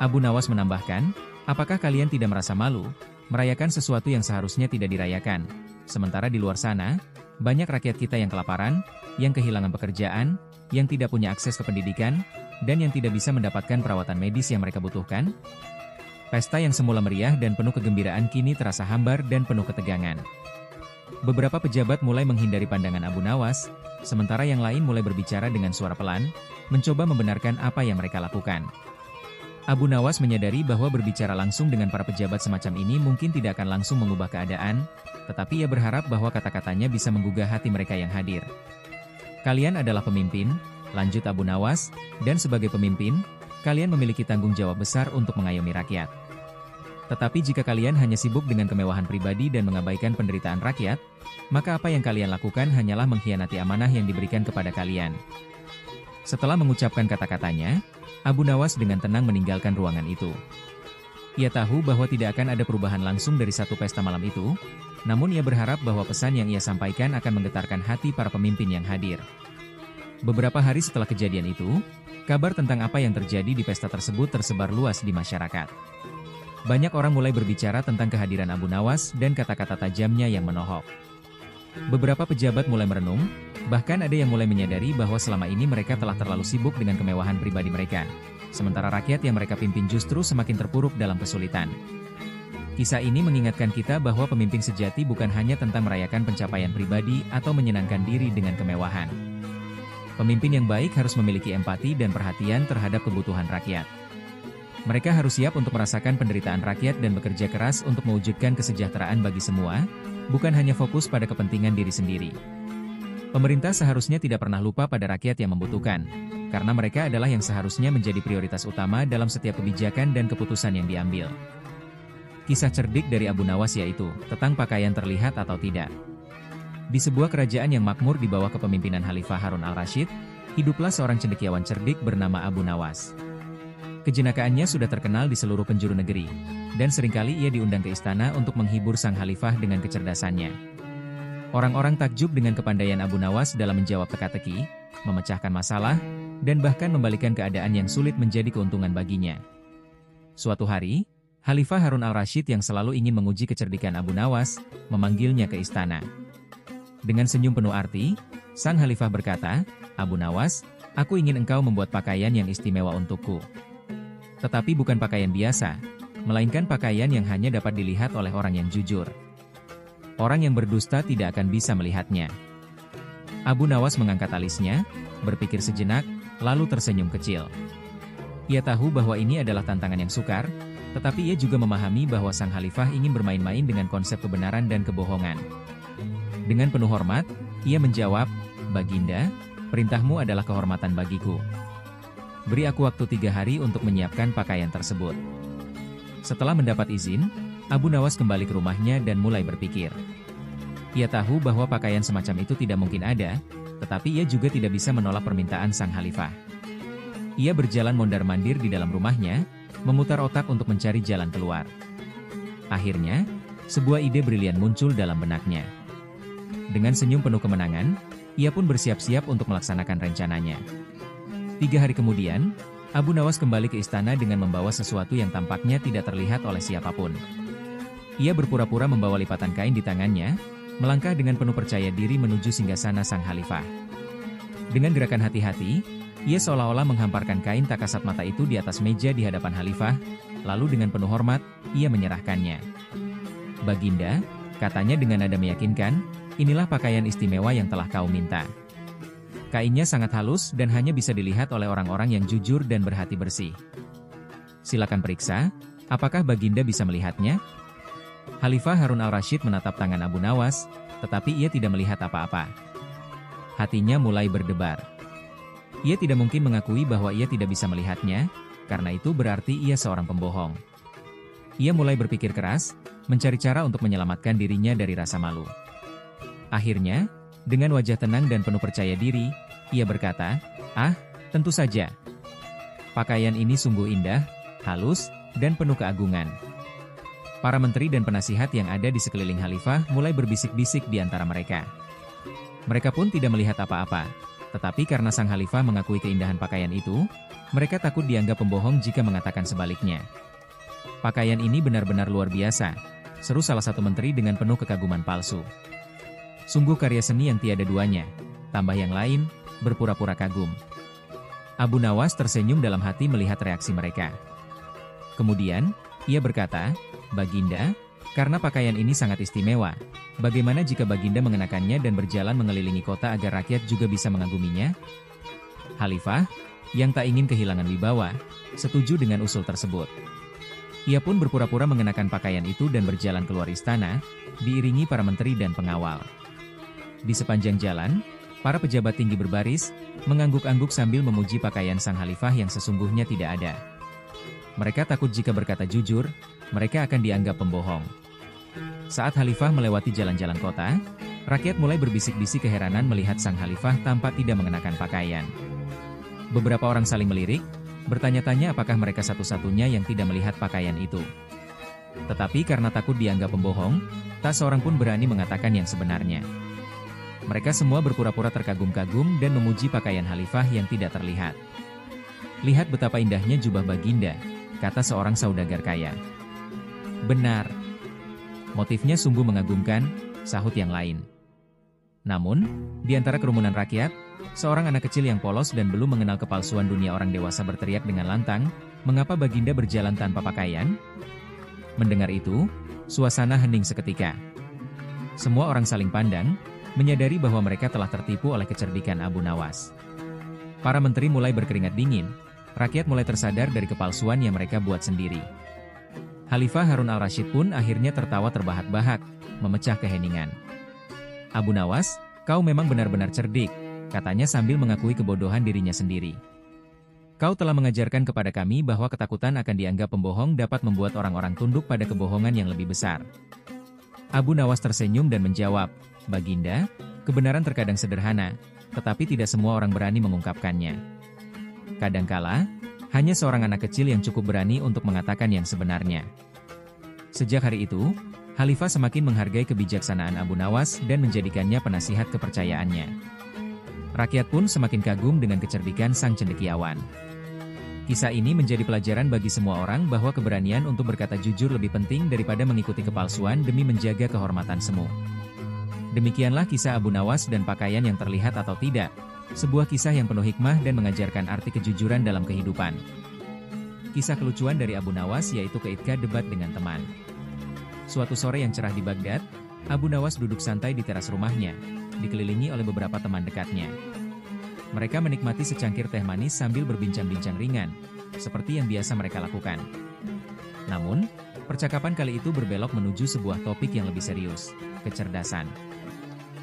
Abu Nawas menambahkan, apakah kalian tidak merasa malu, merayakan sesuatu yang seharusnya tidak dirayakan? Sementara di luar sana, banyak rakyat kita yang kelaparan, yang kehilangan pekerjaan, yang tidak punya akses ke pendidikan, dan yang tidak bisa mendapatkan perawatan medis yang mereka butuhkan. Pesta yang semula meriah dan penuh kegembiraan kini terasa hambar dan penuh ketegangan. Beberapa pejabat mulai menghindari pandangan Abu Nawas, sementara yang lain mulai berbicara dengan suara pelan, mencoba membenarkan apa yang mereka lakukan. Abu Nawas menyadari bahwa berbicara langsung dengan para pejabat semacam ini mungkin tidak akan langsung mengubah keadaan, tetapi ia berharap bahwa kata-katanya bisa menggugah hati mereka yang hadir. Kalian adalah pemimpin, lanjut Abu Nawas, dan sebagai pemimpin, kalian memiliki tanggung jawab besar untuk mengayomi rakyat. Tetapi jika kalian hanya sibuk dengan kemewahan pribadi dan mengabaikan penderitaan rakyat, maka apa yang kalian lakukan hanyalah mengkhianati amanah yang diberikan kepada kalian. Setelah mengucapkan kata-katanya, Abu Nawas dengan tenang meninggalkan ruangan itu. Ia tahu bahwa tidak akan ada perubahan langsung dari satu pesta malam itu, namun ia berharap bahwa pesan yang ia sampaikan akan menggetarkan hati para pemimpin yang hadir. Beberapa hari setelah kejadian itu, kabar tentang apa yang terjadi di pesta tersebut tersebar luas di masyarakat. Banyak orang mulai berbicara tentang kehadiran Abu Nawas dan kata-kata tajamnya yang menohok. Beberapa pejabat mulai merenung, bahkan ada yang mulai menyadari bahwa selama ini mereka telah terlalu sibuk dengan kemewahan pribadi mereka, sementara rakyat yang mereka pimpin justru semakin terpuruk dalam kesulitan. Kisah ini mengingatkan kita bahwa pemimpin sejati bukan hanya tentang merayakan pencapaian pribadi atau menyenangkan diri dengan kemewahan. Pemimpin yang baik harus memiliki empati dan perhatian terhadap kebutuhan rakyat. Mereka harus siap untuk merasakan penderitaan rakyat dan bekerja keras untuk mewujudkan kesejahteraan bagi semua, bukan hanya fokus pada kepentingan diri sendiri. Pemerintah seharusnya tidak pernah lupa pada rakyat yang membutuhkan, karena mereka adalah yang seharusnya menjadi prioritas utama dalam setiap kebijakan dan keputusan yang diambil. Kisah cerdik dari Abu Nawas yaitu, tentang pakaian terlihat atau tidak. Di sebuah kerajaan yang makmur di bawah kepemimpinan Khalifah Harun al-Rasyid, hiduplah seorang cendekiawan cerdik bernama Abu Nawas. Kejenakaannya sudah terkenal di seluruh penjuru negeri, dan seringkali ia diundang ke istana untuk menghibur sang khalifah dengan kecerdasannya. Orang-orang takjub dengan kepandaian Abu Nawas dalam menjawab teka-teki, memecahkan masalah, dan bahkan membalikan keadaan yang sulit menjadi keuntungan baginya. Suatu hari, Khalifah Harun al-Rasyid yang selalu ingin menguji kecerdikan Abu Nawas, memanggilnya ke istana. Dengan senyum penuh arti, sang khalifah berkata, "Abu Nawas, aku ingin engkau membuat pakaian yang istimewa untukku. Tetapi bukan pakaian biasa, melainkan pakaian yang hanya dapat dilihat oleh orang yang jujur. Orang yang berdusta tidak akan bisa melihatnya." Abu Nawas mengangkat alisnya, berpikir sejenak, lalu tersenyum kecil. Ia tahu bahwa ini adalah tantangan yang sukar, tetapi ia juga memahami bahwa sang khalifah ingin bermain-main dengan konsep kebenaran dan kebohongan. Dengan penuh hormat, ia menjawab, "Baginda, perintahmu adalah kehormatan bagiku. Beri aku waktu 3 hari untuk menyiapkan pakaian tersebut." Setelah mendapat izin, Abu Nawas kembali ke rumahnya dan mulai berpikir. Ia tahu bahwa pakaian semacam itu tidak mungkin ada, tetapi ia juga tidak bisa menolak permintaan sang khalifah. Ia berjalan mondar-mandir di dalam rumahnya, memutar otak untuk mencari jalan keluar. Akhirnya, sebuah ide brilian muncul dalam benaknya. Dengan senyum penuh kemenangan, ia pun bersiap-siap untuk melaksanakan rencananya. 3 hari kemudian, Abu Nawas kembali ke istana dengan membawa sesuatu yang tampaknya tidak terlihat oleh siapapun. Ia berpura-pura membawa lipatan kain di tangannya, melangkah dengan penuh percaya diri menuju singgasana sang khalifah. Dengan gerakan hati-hati, ia seolah-olah menghamparkan kain tak kasat mata itu di atas meja di hadapan khalifah, lalu dengan penuh hormat, ia menyerahkannya. "Baginda," katanya dengan nada meyakinkan, "inilah pakaian istimewa yang telah kau minta. Kainnya sangat halus dan hanya bisa dilihat oleh orang-orang yang jujur dan berhati bersih. Silakan periksa, apakah Baginda bisa melihatnya?" Khalifah Harun al-Rasyid menatap tangan Abu Nawas, tetapi ia tidak melihat apa-apa. Hatinya mulai berdebar. Ia tidak mungkin mengakui bahwa ia tidak bisa melihatnya, karena itu berarti ia seorang pembohong. Ia mulai berpikir keras, mencari cara untuk menyelamatkan dirinya dari rasa malu. Akhirnya, dengan wajah tenang dan penuh percaya diri, ia berkata, "Ah, tentu saja. Pakaian ini sungguh indah, halus, dan penuh keagungan." Para menteri dan penasihat yang ada di sekeliling khalifah mulai berbisik-bisik di antara mereka. Mereka pun tidak melihat apa-apa, tetapi karena sang khalifah mengakui keindahan pakaian itu, mereka takut dianggap pembohong jika mengatakan sebaliknya. "Pakaian ini benar-benar luar biasa," seru salah satu menteri dengan penuh kekaguman palsu. "Sungguh karya seni yang tiada duanya," tambah yang lain, berpura-pura kagum. Abu Nawas tersenyum dalam hati melihat reaksi mereka. Kemudian, ia berkata, "Baginda, karena pakaian ini sangat istimewa, bagaimana jika Baginda mengenakannya dan berjalan mengelilingi kota agar rakyat juga bisa mengaguminya?" Khalifah, yang tak ingin kehilangan wibawa, setuju dengan usul tersebut. Ia pun berpura-pura mengenakan pakaian itu dan berjalan keluar istana, diiringi para menteri dan pengawal. Di sepanjang jalan, para pejabat tinggi berbaris, mengangguk-angguk sambil memuji pakaian sang khalifah yang sesungguhnya tidak ada. Mereka takut jika berkata jujur, mereka akan dianggap pembohong. Saat khalifah melewati jalan-jalan kota, rakyat mulai berbisik-bisik keheranan melihat sang khalifah tanpa tidak mengenakan pakaian. Beberapa orang saling melirik, bertanya-tanya apakah mereka satu-satunya yang tidak melihat pakaian itu. Tetapi karena takut dianggap pembohong, tak seorang pun berani mengatakan yang sebenarnya. Mereka semua berpura-pura terkagum-kagum dan memuji pakaian khalifah yang tidak terlihat. "Lihat betapa indahnya jubah Baginda," kata seorang saudagar kaya. "Benar. Motifnya sungguh mengagumkan," sahut yang lain. Namun, di antara kerumunan rakyat, seorang anak kecil yang polos dan belum mengenal kepalsuan dunia orang dewasa berteriak dengan lantang, "Mengapa Baginda berjalan tanpa pakaian?" Mendengar itu, suasana hening seketika. Semua orang saling pandang, menyadari bahwa mereka telah tertipu oleh kecerdikan Abu Nawas. Para menteri mulai berkeringat dingin, rakyat mulai tersadar dari kepalsuan yang mereka buat sendiri. Khalifah Harun al-Rasyid pun akhirnya tertawa terbahak-bahak, memecah keheningan. "Abu Nawas, kau memang benar-benar cerdik," katanya sambil mengakui kebodohan dirinya sendiri. "Kau telah mengajarkan kepada kami bahwa ketakutan akan dianggap pembohong dapat membuat orang-orang tunduk pada kebohongan yang lebih besar." Abu Nawas tersenyum dan menjawab, "Baginda, kebenaran terkadang sederhana, tetapi tidak semua orang berani mengungkapkannya. Kadangkala, hanya seorang anak kecil yang cukup berani untuk mengatakan yang sebenarnya." Sejak hari itu, Khalifah semakin menghargai kebijaksanaan Abu Nawas dan menjadikannya penasihat kepercayaannya. Rakyat pun semakin kagum dengan kecerdikan sang cendekiawan. Kisah ini menjadi pelajaran bagi semua orang bahwa keberanian untuk berkata jujur lebih penting daripada mengikuti kepalsuan demi menjaga kehormatan semu. Demikianlah kisah Abu Nawas dan pakaian yang terlihat atau tidak, sebuah kisah yang penuh hikmah dan mengajarkan arti kejujuran dalam kehidupan. Kisah kelucuan dari Abu Nawas yaitu ketika debat dengan teman. Suatu sore yang cerah di Baghdad, Abu Nawas duduk santai di teras rumahnya, dikelilingi oleh beberapa teman dekatnya. Mereka menikmati secangkir teh manis sambil berbincang-bincang ringan, seperti yang biasa mereka lakukan. Namun, percakapan kali itu berbelok menuju sebuah topik yang lebih serius, kecerdasan.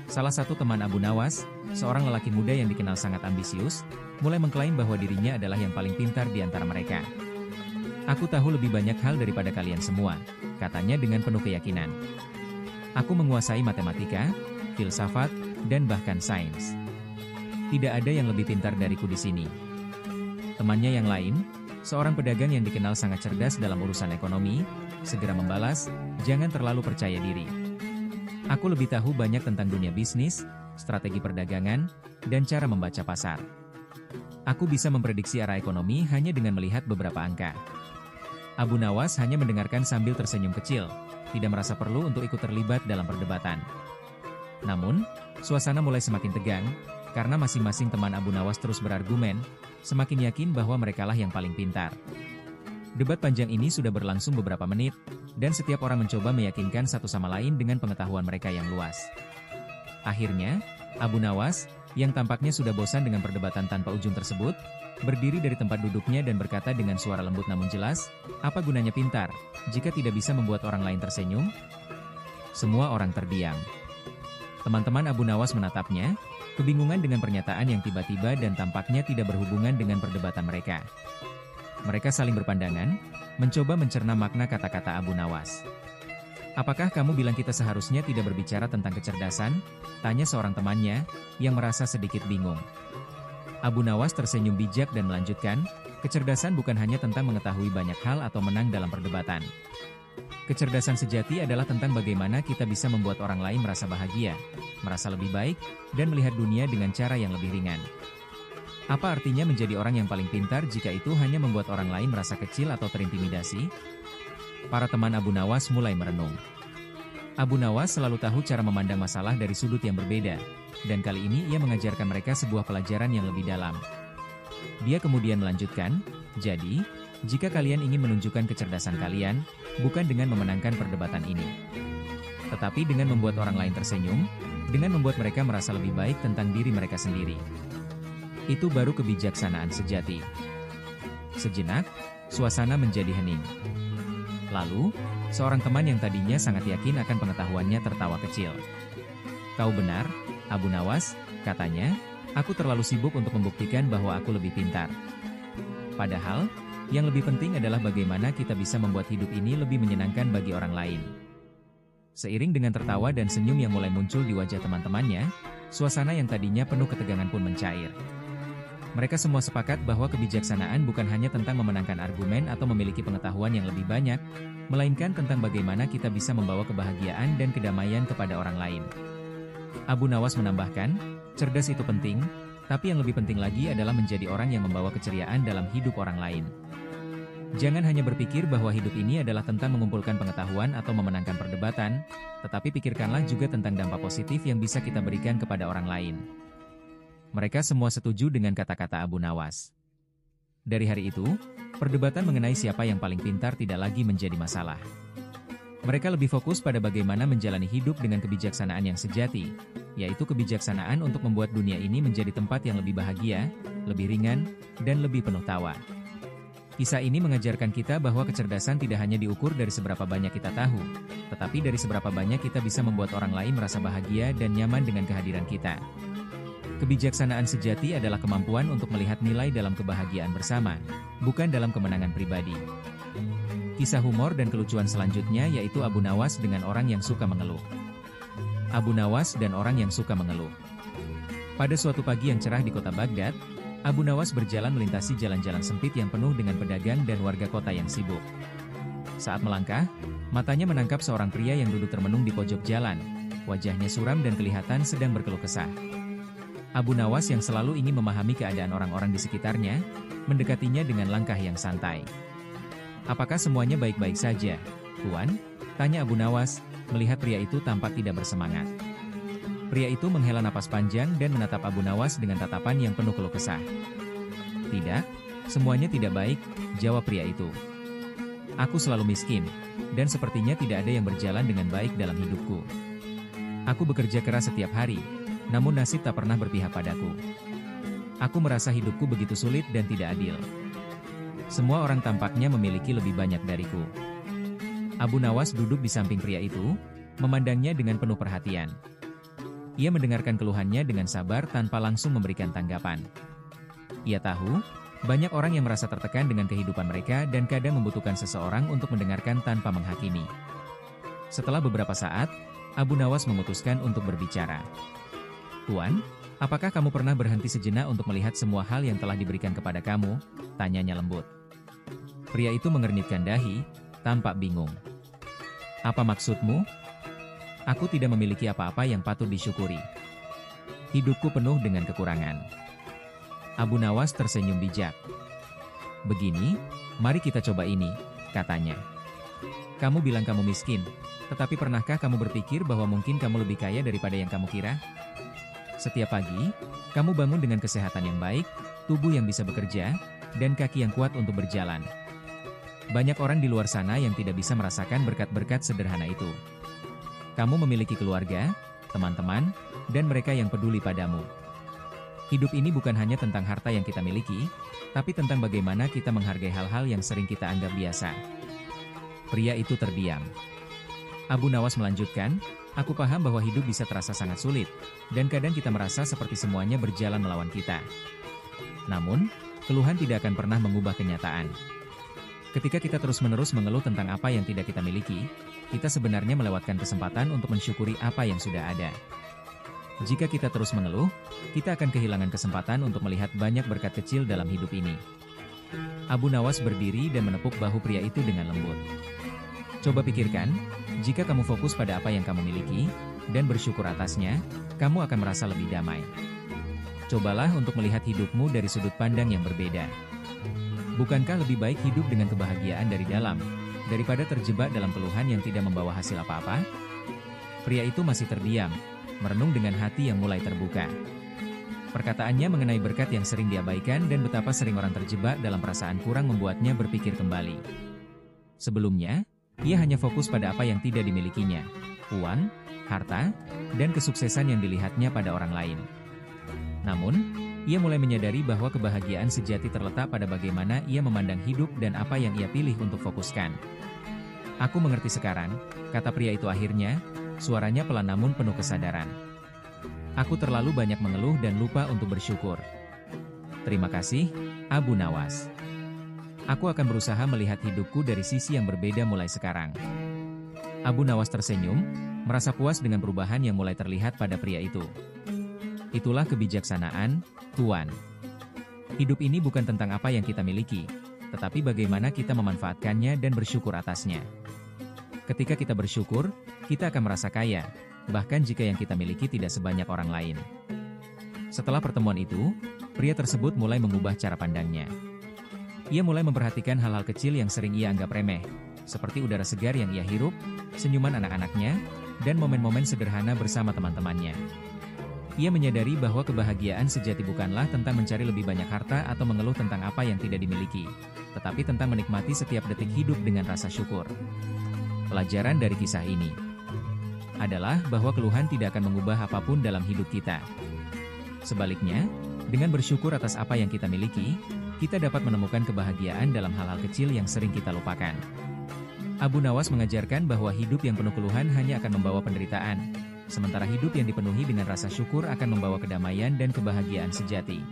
Salah satu teman Abu Nawas, seorang lelaki muda yang dikenal sangat ambisius, mulai mengklaim bahwa dirinya adalah yang paling pintar di antara mereka. "Aku tahu lebih banyak hal daripada kalian semua," katanya dengan penuh keyakinan. "Aku menguasai matematika, filsafat, dan bahkan sains. Tidak ada yang lebih pintar dariku di sini." Temannya yang lain, seorang pedagang yang dikenal sangat cerdas dalam urusan ekonomi, segera membalas, "Jangan terlalu percaya diri. Aku lebih tahu banyak tentang dunia bisnis, strategi perdagangan, dan cara membaca pasar. Aku bisa memprediksi arah ekonomi hanya dengan melihat beberapa angka. Abu Nawas hanya mendengarkan sambil tersenyum kecil, tidak merasa perlu untuk ikut terlibat dalam perdebatan. Namun, suasana mulai semakin tegang, karena masing-masing teman Abu Nawas terus berargumen, semakin yakin bahwa merekalah yang paling pintar. Debat panjang ini sudah berlangsung beberapa menit, dan setiap orang mencoba meyakinkan satu sama lain dengan pengetahuan mereka yang luas. Akhirnya, Abu Nawas, yang tampaknya sudah bosan dengan perdebatan tanpa ujung tersebut, berdiri dari tempat duduknya dan berkata dengan suara lembut namun jelas, "Apa gunanya pintar, jika tidak bisa membuat orang lain tersenyum?" Semua orang terdiam. Teman-teman Abu Nawas menatapnya, kebingungan dengan pernyataan yang tiba-tiba dan tampaknya tidak berhubungan dengan perdebatan mereka. Mereka saling berpandangan, mencoba mencerna makna kata-kata Abu Nawas. "Apakah kamu bilang kita seharusnya tidak berbicara tentang kecerdasan?" tanya seorang temannya, yang merasa sedikit bingung. Abu Nawas tersenyum bijak dan melanjutkan, "Kecerdasan bukan hanya tentang mengetahui banyak hal atau menang dalam perdebatan. Kecerdasan sejati adalah tentang bagaimana kita bisa membuat orang lain merasa bahagia, merasa lebih baik, dan melihat dunia dengan cara yang lebih ringan." Apa artinya menjadi orang yang paling pintar jika itu hanya membuat orang lain merasa kecil atau terintimidasi? Para teman Abu Nawas mulai merenung. Abu Nawas selalu tahu cara memandang masalah dari sudut yang berbeda, dan kali ini ia mengajarkan mereka sebuah pelajaran yang lebih dalam. Dia kemudian melanjutkan, "Jadi, jika kalian ingin menunjukkan kecerdasan kalian, bukan dengan memenangkan perdebatan ini, tetapi dengan membuat orang lain tersenyum, dengan membuat mereka merasa lebih baik tentang diri mereka sendiri. Itu baru kebijaksanaan sejati." Sejenak, suasana menjadi hening. Lalu, seorang teman yang tadinya sangat yakin akan pengetahuannya tertawa kecil. "Kau benar, Abu Nawas," katanya, "aku terlalu sibuk untuk membuktikan bahwa aku lebih pintar. Padahal, yang lebih penting adalah bagaimana kita bisa membuat hidup ini lebih menyenangkan bagi orang lain." Seiring dengan tertawa dan senyum yang mulai muncul di wajah teman-temannya, suasana yang tadinya penuh ketegangan pun mencair. Mereka semua sepakat bahwa kebijaksanaan bukan hanya tentang memenangkan argumen atau memiliki pengetahuan yang lebih banyak, melainkan tentang bagaimana kita bisa membawa kebahagiaan dan kedamaian kepada orang lain. Abu Nawas menambahkan, "Cerdas itu penting, tapi yang lebih penting lagi adalah menjadi orang yang membawa keceriaan dalam hidup orang lain. Jangan hanya berpikir bahwa hidup ini adalah tentang mengumpulkan pengetahuan atau memenangkan perdebatan, tetapi pikirkanlah juga tentang dampak positif yang bisa kita berikan kepada orang lain." Mereka semua setuju dengan kata-kata Abu Nawas. Dari hari itu, perdebatan mengenai siapa yang paling pintar tidak lagi menjadi masalah. Mereka lebih fokus pada bagaimana menjalani hidup dengan kebijaksanaan yang sejati, yaitu kebijaksanaan untuk membuat dunia ini menjadi tempat yang lebih bahagia, lebih ringan, dan lebih penuh tawa. Kisah ini mengajarkan kita bahwa kecerdasan tidak hanya diukur dari seberapa banyak kita tahu, tetapi dari seberapa banyak kita bisa membuat orang lain merasa bahagia dan nyaman dengan kehadiran kita. Kebijaksanaan sejati adalah kemampuan untuk melihat nilai dalam kebahagiaan bersama, bukan dalam kemenangan pribadi. Kisah humor dan kelucuan selanjutnya yaitu Abu Nawas dengan orang yang suka mengeluh. Abu Nawas dan orang yang suka mengeluh. Pada suatu pagi yang cerah di kota Baghdad, Abu Nawas berjalan melintasi jalan-jalan sempit yang penuh dengan pedagang dan warga kota yang sibuk. Saat melangkah, matanya menangkap seorang pria yang duduk termenung di pojok jalan, wajahnya suram dan kelihatan sedang berkeluh kesah. Abu Nawas yang selalu ingin memahami keadaan orang-orang di sekitarnya, mendekatinya dengan langkah yang santai. "Apakah semuanya baik-baik saja, Tuan?" tanya Abu Nawas, melihat pria itu tampak tidak bersemangat. Pria itu menghela napas panjang dan menatap Abu Nawas dengan tatapan yang penuh keluh kesah. "Tidak, semuanya tidak baik," jawab pria itu. "Aku selalu miskin, dan sepertinya tidak ada yang berjalan dengan baik dalam hidupku. Aku bekerja keras setiap hari, namun nasib tak pernah berpihak padaku. Aku merasa hidupku begitu sulit dan tidak adil. Semua orang tampaknya memiliki lebih banyak dariku." Abu Nawas duduk di samping pria itu, memandangnya dengan penuh perhatian. Ia mendengarkan keluhannya dengan sabar tanpa langsung memberikan tanggapan. Ia tahu, banyak orang yang merasa tertekan dengan kehidupan mereka dan kadang membutuhkan seseorang untuk mendengarkan tanpa menghakimi. Setelah beberapa saat, Abu Nawas memutuskan untuk berbicara. "Tuan, apakah kamu pernah berhenti sejenak untuk melihat semua hal yang telah diberikan kepada kamu?" tanyanya lembut. Pria itu mengernyitkan dahi, tampak bingung. "Apa maksudmu?" Aku tidak memiliki apa-apa yang patut disyukuri. Hidupku penuh dengan kekurangan. Abu Nawas tersenyum bijak. Begini, mari kita coba ini, katanya. Kamu bilang kamu miskin, tetapi pernahkah kamu berpikir bahwa mungkin kamu lebih kaya daripada yang kamu kira? Setiap pagi, kamu bangun dengan kesehatan yang baik, tubuh yang bisa bekerja, dan kaki yang kuat untuk berjalan. Banyak orang di luar sana yang tidak bisa merasakan berkat-berkat sederhana itu. Kamu memiliki keluarga, teman-teman, dan mereka yang peduli padamu. Hidup ini bukan hanya tentang harta yang kita miliki, tapi tentang bagaimana kita menghargai hal-hal yang sering kita anggap biasa. Pria itu terdiam. Abu Nawas melanjutkan, aku paham bahwa hidup bisa terasa sangat sulit, dan kadang kita merasa seperti semuanya berjalan melawan kita. Namun, keluhan tidak akan pernah mengubah kenyataan. Ketika kita terus-menerus mengeluh tentang apa yang tidak kita miliki, kita sebenarnya melewatkan kesempatan untuk mensyukuri apa yang sudah ada. Jika kita terus mengeluh, kita akan kehilangan kesempatan untuk melihat banyak berkat kecil dalam hidup ini. Abu Nawas berdiri dan menepuk bahu pria itu dengan lembut. Coba pikirkan, jika kamu fokus pada apa yang kamu miliki, dan bersyukur atasnya, kamu akan merasa lebih damai. Cobalah untuk melihat hidupmu dari sudut pandang yang berbeda. Bukankah lebih baik hidup dengan kebahagiaan dari dalam, daripada terjebak dalam keluhan yang tidak membawa hasil apa-apa? Pria itu masih terdiam, merenung dengan hati yang mulai terbuka. Perkataannya mengenai berkat yang sering diabaikan dan betapa sering orang terjebak dalam perasaan kurang membuatnya berpikir kembali. Sebelumnya, ia hanya fokus pada apa yang tidak dimilikinya, uang, harta, dan kesuksesan yang dilihatnya pada orang lain. Namun, ia mulai menyadari bahwa kebahagiaan sejati terletak pada bagaimana ia memandang hidup dan apa yang ia pilih untuk fokuskan. Aku mengerti sekarang, kata pria itu akhirnya, suaranya pelan namun penuh kesadaran. Aku terlalu banyak mengeluh dan lupa untuk bersyukur. Terima kasih, Abu Nawas. Aku akan berusaha melihat hidupku dari sisi yang berbeda mulai sekarang. Abu Nawas tersenyum, merasa puas dengan perubahan yang mulai terlihat pada pria itu. Itulah kebijaksanaan, Tuan. Hidup ini bukan tentang apa yang kita miliki, tetapi bagaimana kita memanfaatkannya dan bersyukur atasnya. Ketika kita bersyukur, kita akan merasa kaya, bahkan jika yang kita miliki tidak sebanyak orang lain. Setelah pertemuan itu, pria tersebut mulai mengubah cara pandangnya. Ia mulai memperhatikan hal-hal kecil yang sering ia anggap remeh, seperti udara segar yang ia hirup, senyuman anak-anaknya, dan momen-momen sederhana bersama teman-temannya. Ia menyadari bahwa kebahagiaan sejati bukanlah tentang mencari lebih banyak harta atau mengeluh tentang apa yang tidak dimiliki, tetapi tentang menikmati setiap detik hidup dengan rasa syukur. Pelajaran dari kisah ini adalah bahwa keluhan tidak akan mengubah apapun dalam hidup kita. Sebaliknya, dengan bersyukur atas apa yang kita miliki, kita dapat menemukan kebahagiaan dalam hal-hal kecil yang sering kita lupakan. Abu Nawas mengajarkan bahwa hidup yang penuh keluhan hanya akan membawa penderitaan, sementara hidup yang dipenuhi dengan rasa syukur akan membawa kedamaian dan kebahagiaan sejati.